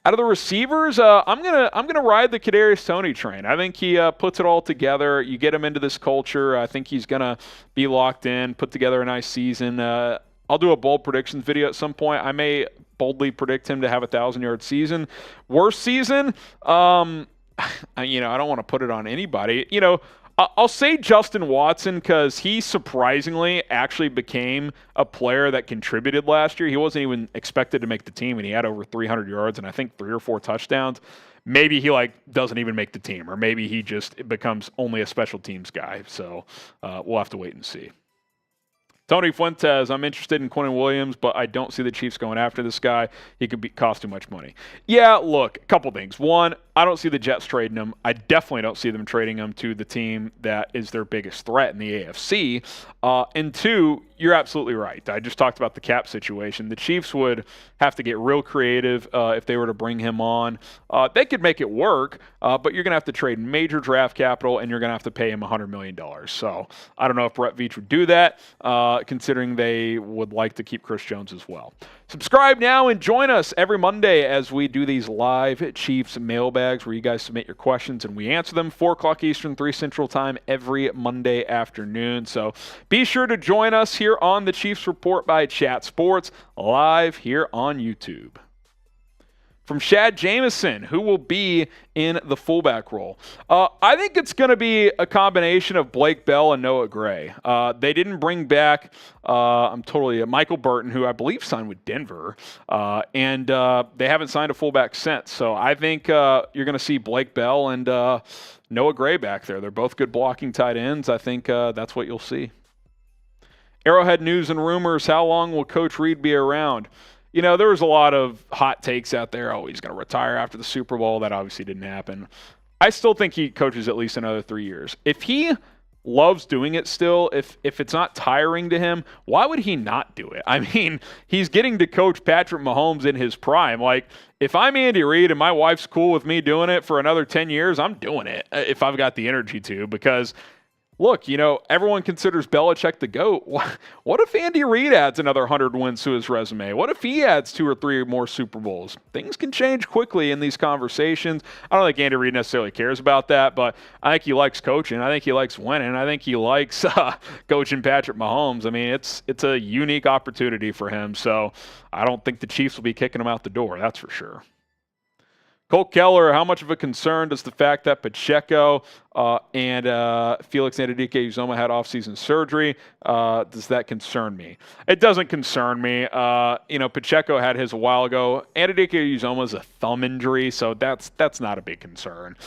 Out of the receivers, I'm gonna ride the Kadarius Toney train. I think he puts it all together. You get him into this culture. I think he's gonna be locked in, put together a nice season. I'll do a bold predictions video at some point. I may boldly predict him to have a 1,000-yard season. Worst season, I don't want to put it on anybody. I'll say Justin Watson because he surprisingly actually became a player that contributed last year. He wasn't even expected to make the team, and he had over 300 yards and I think 3 or 4 touchdowns. Maybe he doesn't even make the team, or maybe he just becomes only a special teams guy. So we'll have to wait and see. Tony Fuentes, I'm interested in Quinnen Williams, but I don't see the Chiefs going after this guy. He could cost too much money. Yeah, look, a couple things. One, I don't see the Jets trading him. I definitely don't see them trading him to the team that is their biggest threat in the AFC. And 2, you're absolutely right. I just talked about the cap situation. The Chiefs would have to get real creative if they were to bring him on. They could make it work, but you're going to have to trade major draft capital, and you're going to have to pay him $100 million. So I don't know if Brett Veach would do that, considering they would like to keep Chris Jones as well. Subscribe now and join us every Monday as we do these live Chiefs mailbags where you guys submit your questions and we answer them. 4 o'clock Eastern, 3 Central Time every Monday afternoon. So be sure to join us here on the Chiefs Report by Chat Sports, live here on YouTube. From Shad Jamison, who will be in the fullback role. I think it's going to be a combination of Blake Bell and Noah Gray. They didn't bring back Michael Burton, who I believe signed with Denver, and they haven't signed a fullback since. So I think you're going to see Blake Bell and Noah Gray back there. They're both good blocking tight ends. I think that's what you'll see. Arrowhead News and Rumors, how long will Coach Reid be around? There was a lot of hot takes out there. Oh, he's going to retire after the Super Bowl. That obviously didn't happen. I still think he coaches at least another 3 years. If he loves doing it still, if it's not tiring to him, why would he not do it? I mean, he's getting to coach Patrick Mahomes in his prime. Like, if I'm Andy Reid and my wife's cool with me doing it for another 10 years, I'm doing it if I've got the energy to, because look, everyone considers Belichick the GOAT. What if Andy Reid adds another 100 wins to his resume? What if he adds 2 or 3 more Super Bowls? Things can change quickly in these conversations. I don't think Andy Reid necessarily cares about that, but I think he likes coaching. I think he likes winning. I think he likes coaching Patrick Mahomes. I mean, it's a unique opportunity for him, so I don't think the Chiefs will be kicking him out the door, that's for sure. Colt Keller, how much of a concern does the fact that Pacheco and Felix Anudike-Uzomah had offseason surgery, does that concern me? It doesn't concern me. Pacheco had his a while ago. Anudike-Uzomah is a thumb injury, so that's not a big concern.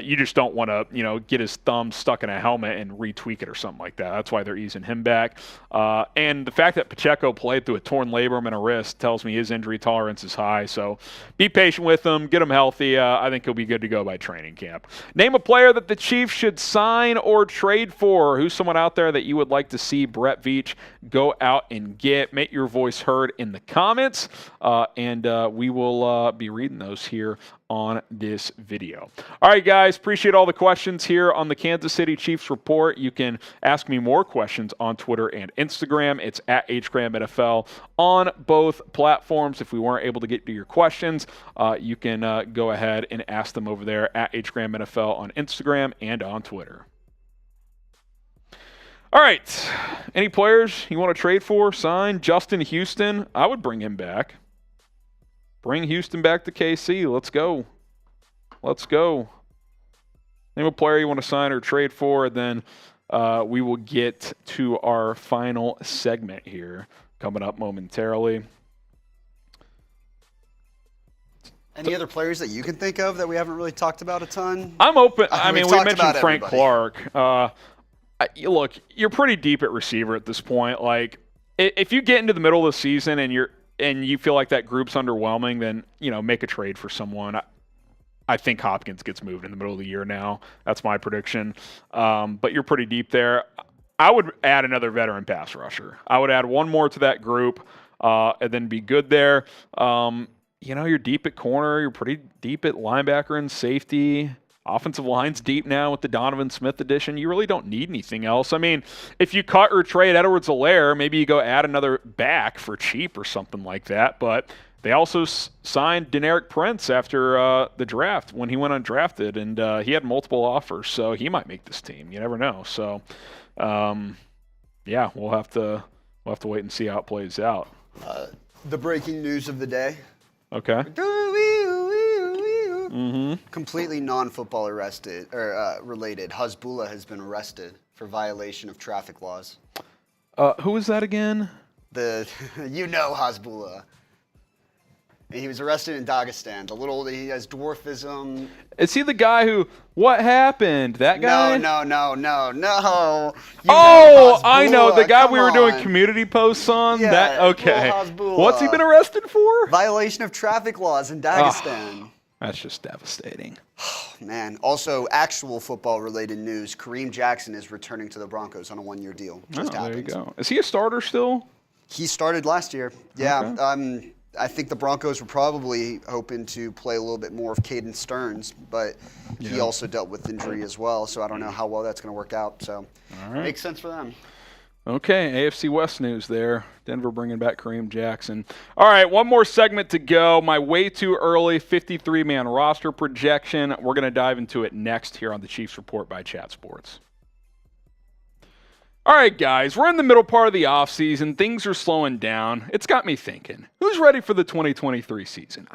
You just don't want to, get his thumb stuck in a helmet and retweak it or something like that. That's why they're easing him back. And the fact that Pacheco played through a torn labrum and a wrist tells me his injury tolerance is high. So be patient with him, get him healthy. I think he'll be good to go by training camp. Name a player that the Chiefs Chiefs should sign or trade for? Who's someone out there that you would like to see Brett Veach go out and get? Make your voice heard in the comments, and we will be reading those here on this video. All right, guys, appreciate all the questions here on the Kansas City Chiefs Report. You can ask me more questions on Twitter and Instagram. It's at HGramNFL on both platforms. If we weren't able to get to your questions, you can go ahead and ask them over there at HGramNFL on Instagram and on Twitter. All right, any players you want to trade for, sign? Justin Houston, I would bring him back. Bring Houston back to KC. Let's go. Let's go. Name a player you want to sign or trade for, and then we will get to our final segment here coming up momentarily. Any other players that you can think of that we haven't really talked about a ton? I'm open. I mean, we mentioned Frank everybody. Clark. Look, you're pretty deep at receiver at this point. Like, if you get into the middle of the season and you feel like that group's underwhelming, then, make a trade for someone. I think Hopkins gets moved in the middle of the year now. That's my prediction. But you're pretty deep there. I would add another veteran pass rusher. I would add one more to that group and then be good there. You're deep at corner. You're pretty deep at linebacker and safety. Offensive line's deep now with the Donovan Smith addition. You really don't need anything else. I mean, if you cut or trade Edwards-Helaire, maybe you go add another back for cheap or something like that. But they also signed Deneric Prince after the draft when he went undrafted, and he had multiple offers, so he might make this team. You never know. So, we'll have to wait and see how it plays out. The breaking news of the day. Okay. Completely non-football related. Hasbulla has been arrested for violation of traffic laws. Who is that again? Hasbulla. He was arrested in Dagestan. He has dwarfism. Is he the guy who? What happened? That guy? No. I know the guy we were doing community posts on. Yeah, okay. What's he been arrested for? Violation of traffic laws in Dagestan. That's just devastating. Man. Also, actual football-related news. Kareem Jackson is returning to the Broncos on a one-year deal. There you go. Is he a starter still? He started last year. Yeah. Okay. I think the Broncos were probably hoping to play a little bit more of Caden Stearns, but he also dealt with injury as well, so I don't know how well that's going to work out. So makes sense for them. Okay, AFC West news there. Denver bringing back Kareem Jackson. All right, one more segment to go. My way too early 53-man roster projection. We're going to dive into it next here on the Chiefs Report by Chat Sports. All right, guys, we're in the middle part of the offseason. Things are slowing down. It's got me thinking, who's ready for the 2023 season?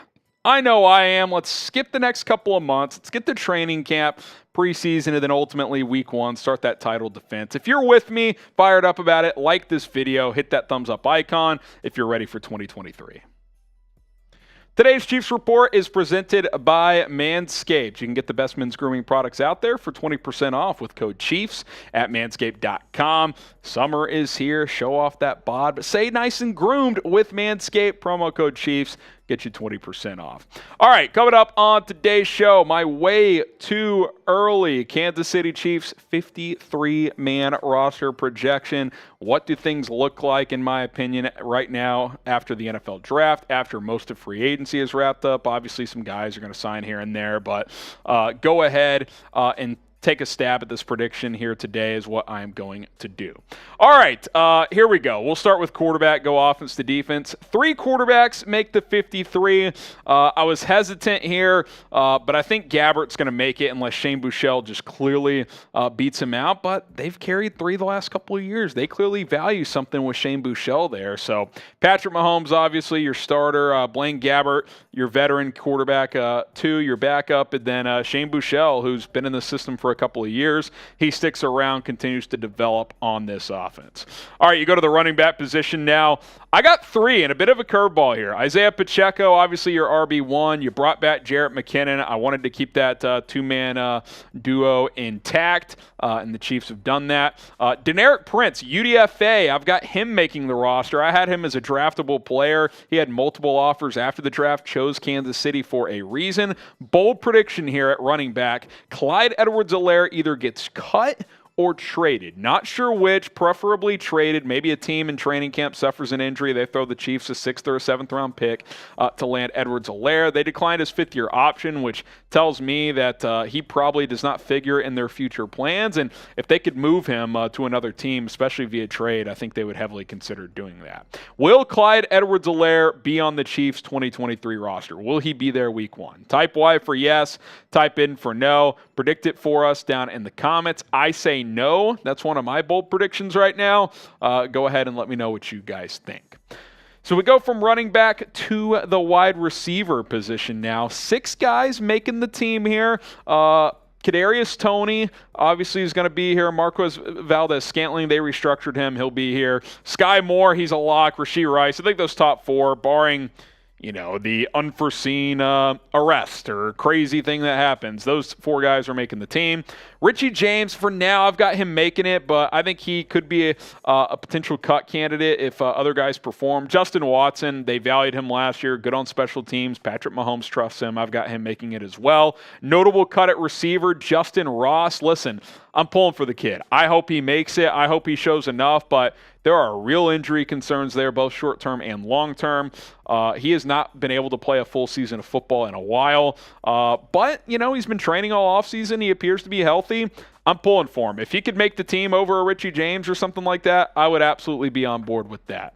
I know I am. Let's skip the next couple of months. Let's get to training camp, preseason, and then ultimately week one, start that title defense. If you're with me, fired up about it, like this video, hit that thumbs up icon if you're ready for 2023. Today's Chiefs Report is presented by Manscaped. You can get the best men's grooming products out there for 20% off with code CHIEFS at manscaped.com. Summer is here. Show off that bod, but stay nice and groomed with Manscaped. Promo code CHIEFS. Get you 20% off. All right, coming up on today's show, my way too early Kansas City Chiefs 53-man roster projection. What do things look like, in my opinion, right now after the NFL draft, after most of free agency is wrapped up? Obviously, some guys are going to sign here and there, but go ahead and take a stab at this prediction here today is what I'm going to do. All right, here we go. We'll start with quarterback, go offense to defense. 3 quarterbacks make the 53. I was hesitant here, but I think Gabbert's going to make it unless Shane Buechele just clearly beats him out. But they've carried 3 the last couple of years. They clearly value something with Shane Buechele there. So Patrick Mahomes, obviously your starter. Blaine Gabbert, your veteran quarterback, 2, your backup. And then Shane Buechele, who's been in the system for a couple of years. He sticks around, continues to develop on this offense. All right, you go to the running back position now. I got 3 and a bit of a curveball here. Isiah Pacheco, obviously your RB1. You brought back Jerick McKinnon. I wanted to keep that 2-man duo intact, and the Chiefs have done that. Deneric Prince, UDFA. I've got him making the roster. I had him as a draftable player. He had multiple offers after the draft, chose Kansas City for a reason. Bold prediction here at running back. Clyde Edwards-Helaire Edwards-Helaire either gets cut or traded. Not sure which, preferably traded. Maybe a team in training camp suffers an injury. They throw the Chiefs a 6th or a 7th round pick to land Edwards-Helaire. They declined his 5th-year option, which tells me that he probably does not figure in their future plans. And if they could move him to another team, especially via trade, I think they would heavily consider doing that. Will Clyde Edwards-Helaire be on the Chiefs 2023 roster? Will he be there week 1? Type Y for yes, type in for no. Predict it for us down in the comments. I say no. That's one of my bold predictions right now. Go ahead and let me know what you guys think. So we go from running back to the wide receiver position now. 6 guys making the team here. Kadarius Toney, obviously, is going to be here. Marquez Valdes-Scantling, they restructured him. He'll be here. Sky Moore, he's a lock. Rashee Rice. I think those top 4, barring the unforeseen arrest or crazy thing that happens. Those 4 guys are making the team. Richie James, for now, I've got him making it, but I think he could be a potential cut candidate if other guys perform. Justin Watson, they valued him last year. Good on special teams. Patrick Mahomes trusts him. I've got him making it as well. Notable cut at receiver, Justin Ross. Listen, I'm pulling for the kid. I hope he makes it. I hope he shows enough, but there are real injury concerns there, both short-term and long-term. He has not been able to play a full season of football in a while, but, he's been training all offseason. He appears to be healthy. I'm pulling for him. If he could make the team over a Richie James or something like that, I would absolutely be on board with that.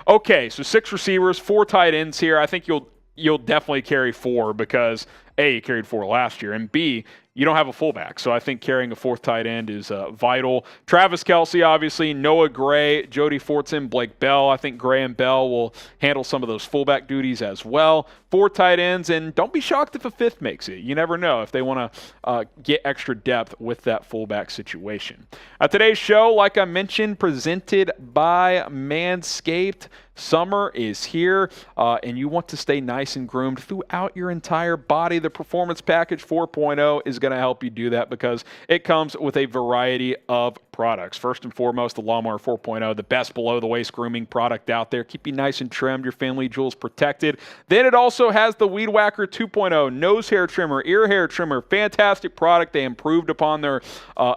Okay, so 6 receivers, 4 tight ends here. I think you'll definitely carry 4 because, A, you carried 4 last year, and B, you don't have a fullback. So I think carrying a 4th tight end is vital. Travis Kelce, obviously, Noah Gray, Jody Fortson, Blake Bell. I think Gray and Bell will handle some of those fullback duties as well. 4 tight ends, and don't be shocked if a 5th makes it. You never know if they want to get extra depth with that fullback situation. Today's show, like I mentioned, presented by Manscaped. Summer is here, and you want to stay nice and groomed throughout your entire body. The Performance Package 4.0 is going to help you do that because it comes with a variety of products. First and foremost, the Lawnmower 4.0, the best below-the-waist grooming product out there. Keep you nice and trimmed, your family jewels protected. Then it also has the Weed Whacker 2.0, nose hair trimmer, ear hair trimmer. Fantastic product. They improved upon their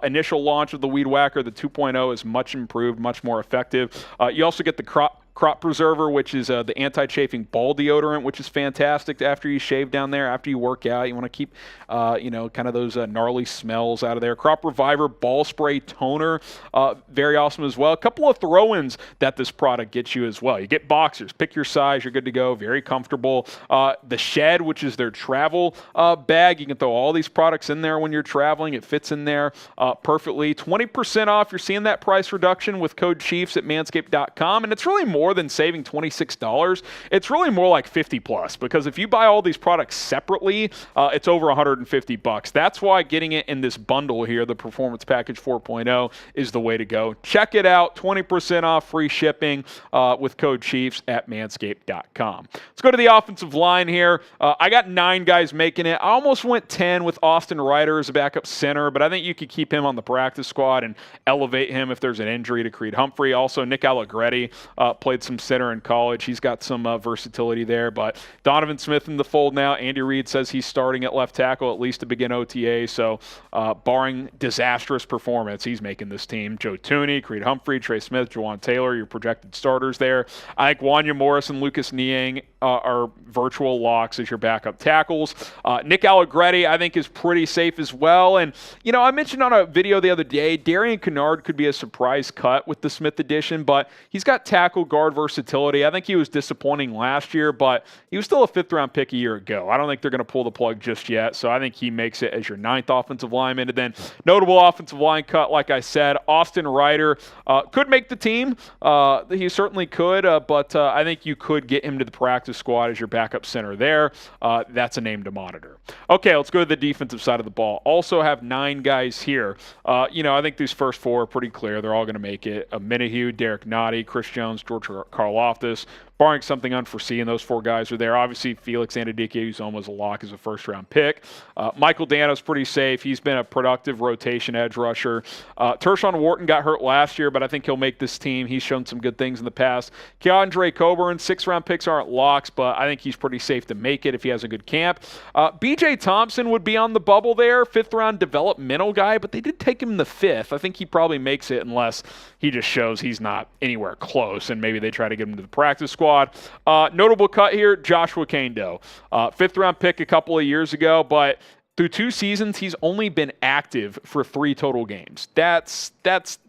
initial launch of the Weed Whacker. The 2.0 is much improved, much more effective. You also get the Crop Preserver, which is the anti-chafing ball deodorant, which is fantastic after you shave down there, after you work out. You want to keep, kind of those gnarly smells out of there. Crop Reviver Ball Spray Toner, very awesome as well. A couple of throw-ins that this product gets you as well. You get boxers. Pick your size. You're good to go. Very comfortable. The Shed, which is their travel bag. You can throw all these products in there when you're traveling. It fits in there perfectly. 20% off. You're seeing that price reduction with code Chiefs at manscaped.com, and it's really more than saving $26. It's really more like 50 plus, because if you buy all these products separately, it's over $150. That's why getting it in this bundle here, the Performance Package 4.0, is the way to go. Check it out. 20% off, free shipping with code Chiefs at manscaped.com. Let's go to the offensive line here. I got 9 guys making it. I almost went 10 with Austin Ryder as a backup center, but I think you could keep him on the practice squad and elevate him if there's an injury to Creed Humphrey. Also, Nick Allegretti played some center in college. He's got some versatility there, but Donovan Smith in the fold now. Andy Reid says he's starting at left tackle at least to begin OTA, so barring disastrous performance, he's making this team. Joe Thuney, Creed Humphrey, Trey Smith, Jawan Taylor, your projected starters there. I think Wanya Morris and Lucas Niang are virtual locks as your backup tackles. Nick Allegretti, I think, is pretty safe as well. And, I mentioned on a video the other day, Darian Kennard could be a surprise cut with the Smith addition, but he's got tackle guard versatility. I think he was disappointing last year, but he was still a 5th-round pick a year ago. I don't think they're going to pull the plug just yet, so I think he makes it as your 9th offensive lineman. And then notable offensive line cut, like I said, Austin Ryder could make the team. He certainly could, but I think you could get him to the practice squad as your backup center there. That's a name to monitor. Okay, let's go to the defensive side of the ball. Also have 9 guys here. I think these first 4 are pretty clear. They're all going to make it. Minihue, Derek Nottie, Chris Jones, George Karlaftis, barring something unforeseen, those 4 guys are there. Obviously, Felix Anudike-Uzomah is a lock as a first-round pick. Michael Dano's pretty safe. He's been a productive rotation edge rusher. Tershawn Wharton got hurt last year, but I think he'll make this team. He's shown some good things in the past. Keandre Coburn, 6th-round picks aren't locks, but I think he's pretty safe to make it if he has a good camp. B.J. Thompson would be on the bubble there, 5th-round developmental guy, but they did take him in the 5th. I think he probably makes it unless he just shows he's not anywhere close, and maybe they try to get him to the practice squad. Notable cut here, Joshua Kando. 5th-round pick a couple of years ago, but through 2 seasons, he's only been active for 3 total games. That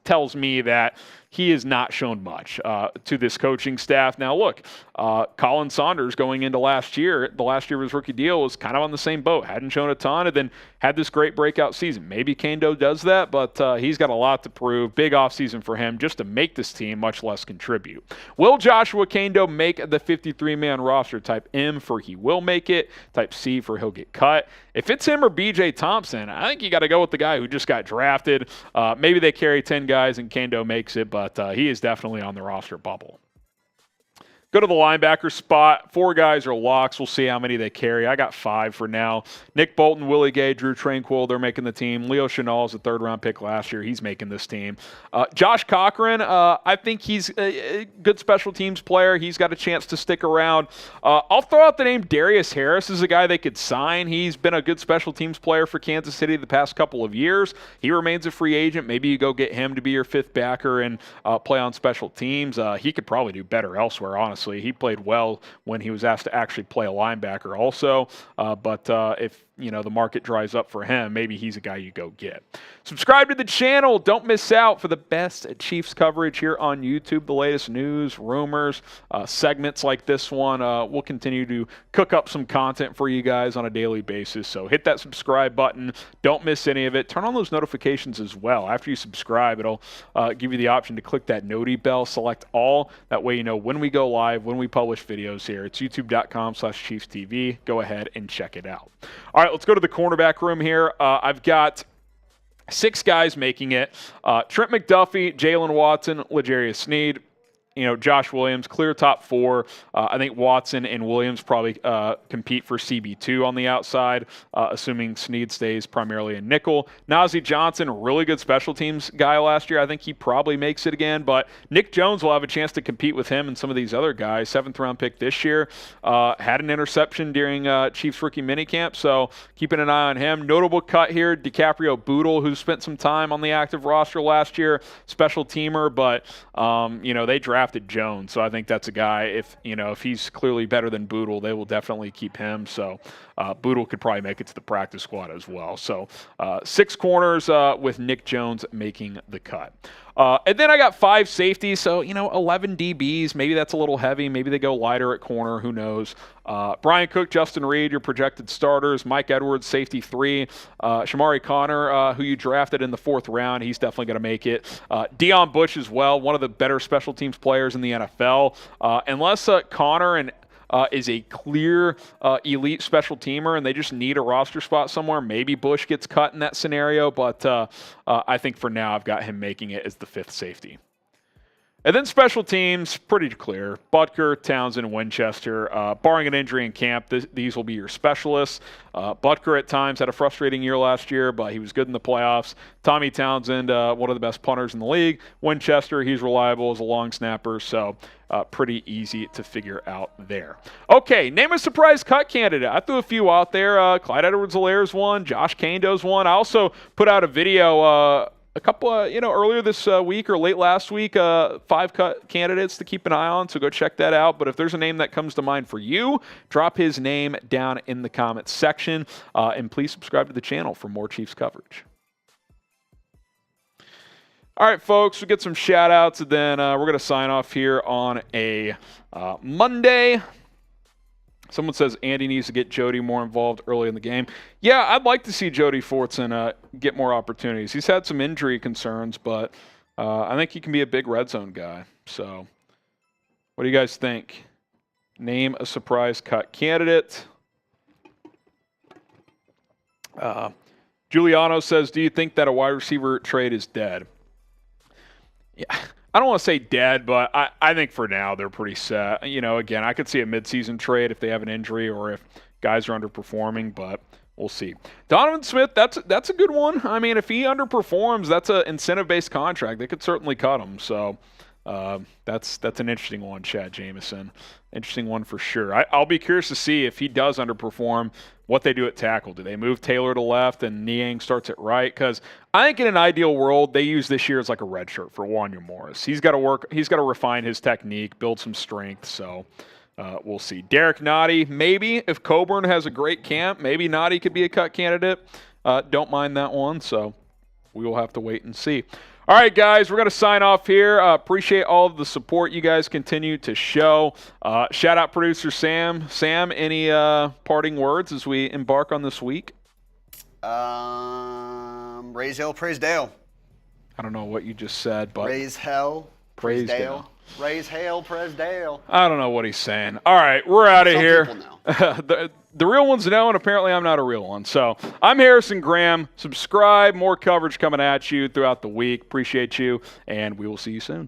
tells me that he has not shown much to this coaching staff. Now, look, Colin Saunders going into last year, the last year of his rookie deal, was kind of on the same boat. Hadn't shown a ton and then had this great breakout season. Maybe Kando does that, but he's got a lot to prove. Big offseason for him just to make this team, much less contribute. Will Joshua Kando make the 53-man roster? Type M for he will make it. Type C for he'll get cut. If it's him or B.J. Thompson, I think you got to go with the guy who just got drafted. Maybe they carry 10 guys and Kando makes it, but he is definitely on the roster bubble. Go to the linebacker spot. 4 guys are locks. We'll see how many they carry. I got 5 for now. Nick Bolton, Willie Gay, Drew Tranquill, they're making the team. Leo Chenal is a 3rd-round pick last year. He's making this team. Josh Cochran, I think he's a good special teams player. He's got a chance to stick around. I'll throw out the name Darius Harris as a guy they could sign. He's been a good special teams player for Kansas City the past couple of years. He remains a free agent. Maybe you go get him to be your 5th backer and play on special teams. He could probably do better elsewhere, honestly. He played well when he was asked to actually play a linebacker also. But if the market dries up for him, maybe he's a guy you go get. Subscribe to the channel. Don't miss out for the best Chiefs coverage here on YouTube. The latest news, rumors, segments like this one. We'll continue to cook up some content for you guys on a daily basis. So hit that subscribe button. Don't miss any of it. Turn on those notifications as well. After you subscribe, it'll give you the option to click that noti bell, select all. That way you know when we go live, when we publish videos here. It's youtube.com/ChiefsTV. Go ahead and check it out. All right, let's go to the cornerback room here. I've got 6 guys making it. Trent McDuffie, Jalen Watson, L'Jarius Sneed. Josh Williams, clear top 4. I think Watson and Williams probably compete for CB2 on the outside, assuming Sneed stays primarily in nickel. Najee Johnson, really good special teams guy last year. I think he probably makes it again, but Nick Jones will have a chance to compete with him and some of these other guys. 7th-round pick this year. Had an interception during Chiefs rookie minicamp, so keeping an eye on him. Notable cut here, DiCaprio Bootle, who spent some time on the active roster last year, special teamer, but they drafted Jones, so I think that's a guy, if he's clearly better than Bootle, they will definitely keep him. So Bootle could probably make it to the practice squad as well. So 6 corners with Nick Jones making the cut. And then I got 5 safeties, so 11 DBs. Maybe that's a little heavy. Maybe they go lighter at corner. Who knows? Brian Cook, Justin Reid, your projected starters. Mike Edwards, safety 3. Shamari Connor, who you drafted in the 4th round, he's definitely going to make it. Deion Bush as well, one of the better special teams players in the NFL. Unless Connor and is a clear elite special teamer and they just need a roster spot somewhere, maybe Bush gets cut in that scenario, but I think for now I've got him making it as the 5th safety. And then special teams, pretty clear. Butker, Townsend, Winchester. Barring an injury in camp, these will be your specialists. Butker at times had a frustrating year last year, but he was good in the playoffs. Tommy Townsend, one of the best punters in the league. Winchester, he's reliable as a long snapper, so pretty easy to figure out there. Okay, name a surprise cut candidate. I threw a few out there. Clyde Edwards-Helaire's one. Josh Kando's one. I also put out a video a couple earlier this week or late last week, 5 cut candidates to keep an eye on, so go check that out. But if there's a name that comes to mind for you, drop his name down in the comments section, and please subscribe to the channel for more Chiefs coverage. All right, folks, we get some shout-outs, and then we're going to sign off here on a Monday. Someone says Andy needs to get Jody more involved early in the game. Yeah, I'd like to see Jody Fortson get more opportunities. He's had some injury concerns, but I think he can be a big red zone guy. So what do you guys think? Name a surprise cut candidate. Giuliano says, do you think that a wide receiver trade is dead? Yeah, I don't want to say dead, but I think for now they're pretty set. Again, I could see a midseason trade if they have an injury or if guys are underperforming, but we'll see. Donovan Smith, that's a good one. I mean, if he underperforms, that's an incentive-based contract. They could certainly cut him. So that's an interesting one, Chad Jameson. Interesting one for sure. I'll be curious to see if he does underperform, what they do at tackle. Do they move Taylor to left and Niang starts at right? Because I think in an ideal world, they use this year as like a red shirt for Wanya Morris. He's got to work. He's got to refine his technique, build some strength. So we'll see. Derek Nottie, maybe if Coburn has a great camp, maybe Nottie could be a cut candidate. Don't mind that one. So we will have to wait and see. All right, guys, we're going to sign off here. Appreciate all of the support you guys continue to show. Shout out producer Sam. Sam, any parting words as we embark on this week? Raise hell, praise Dale. I don't know what you just said, but raise hell, praise Dale. Raise hell, praise Dale. I don't know what he's saying. All right, we're out of here. Some people know. The real ones know, and apparently I'm not a real one. So I'm Harrison Graham. Subscribe. More coverage coming at you throughout the week. Appreciate you, and we will see you soon.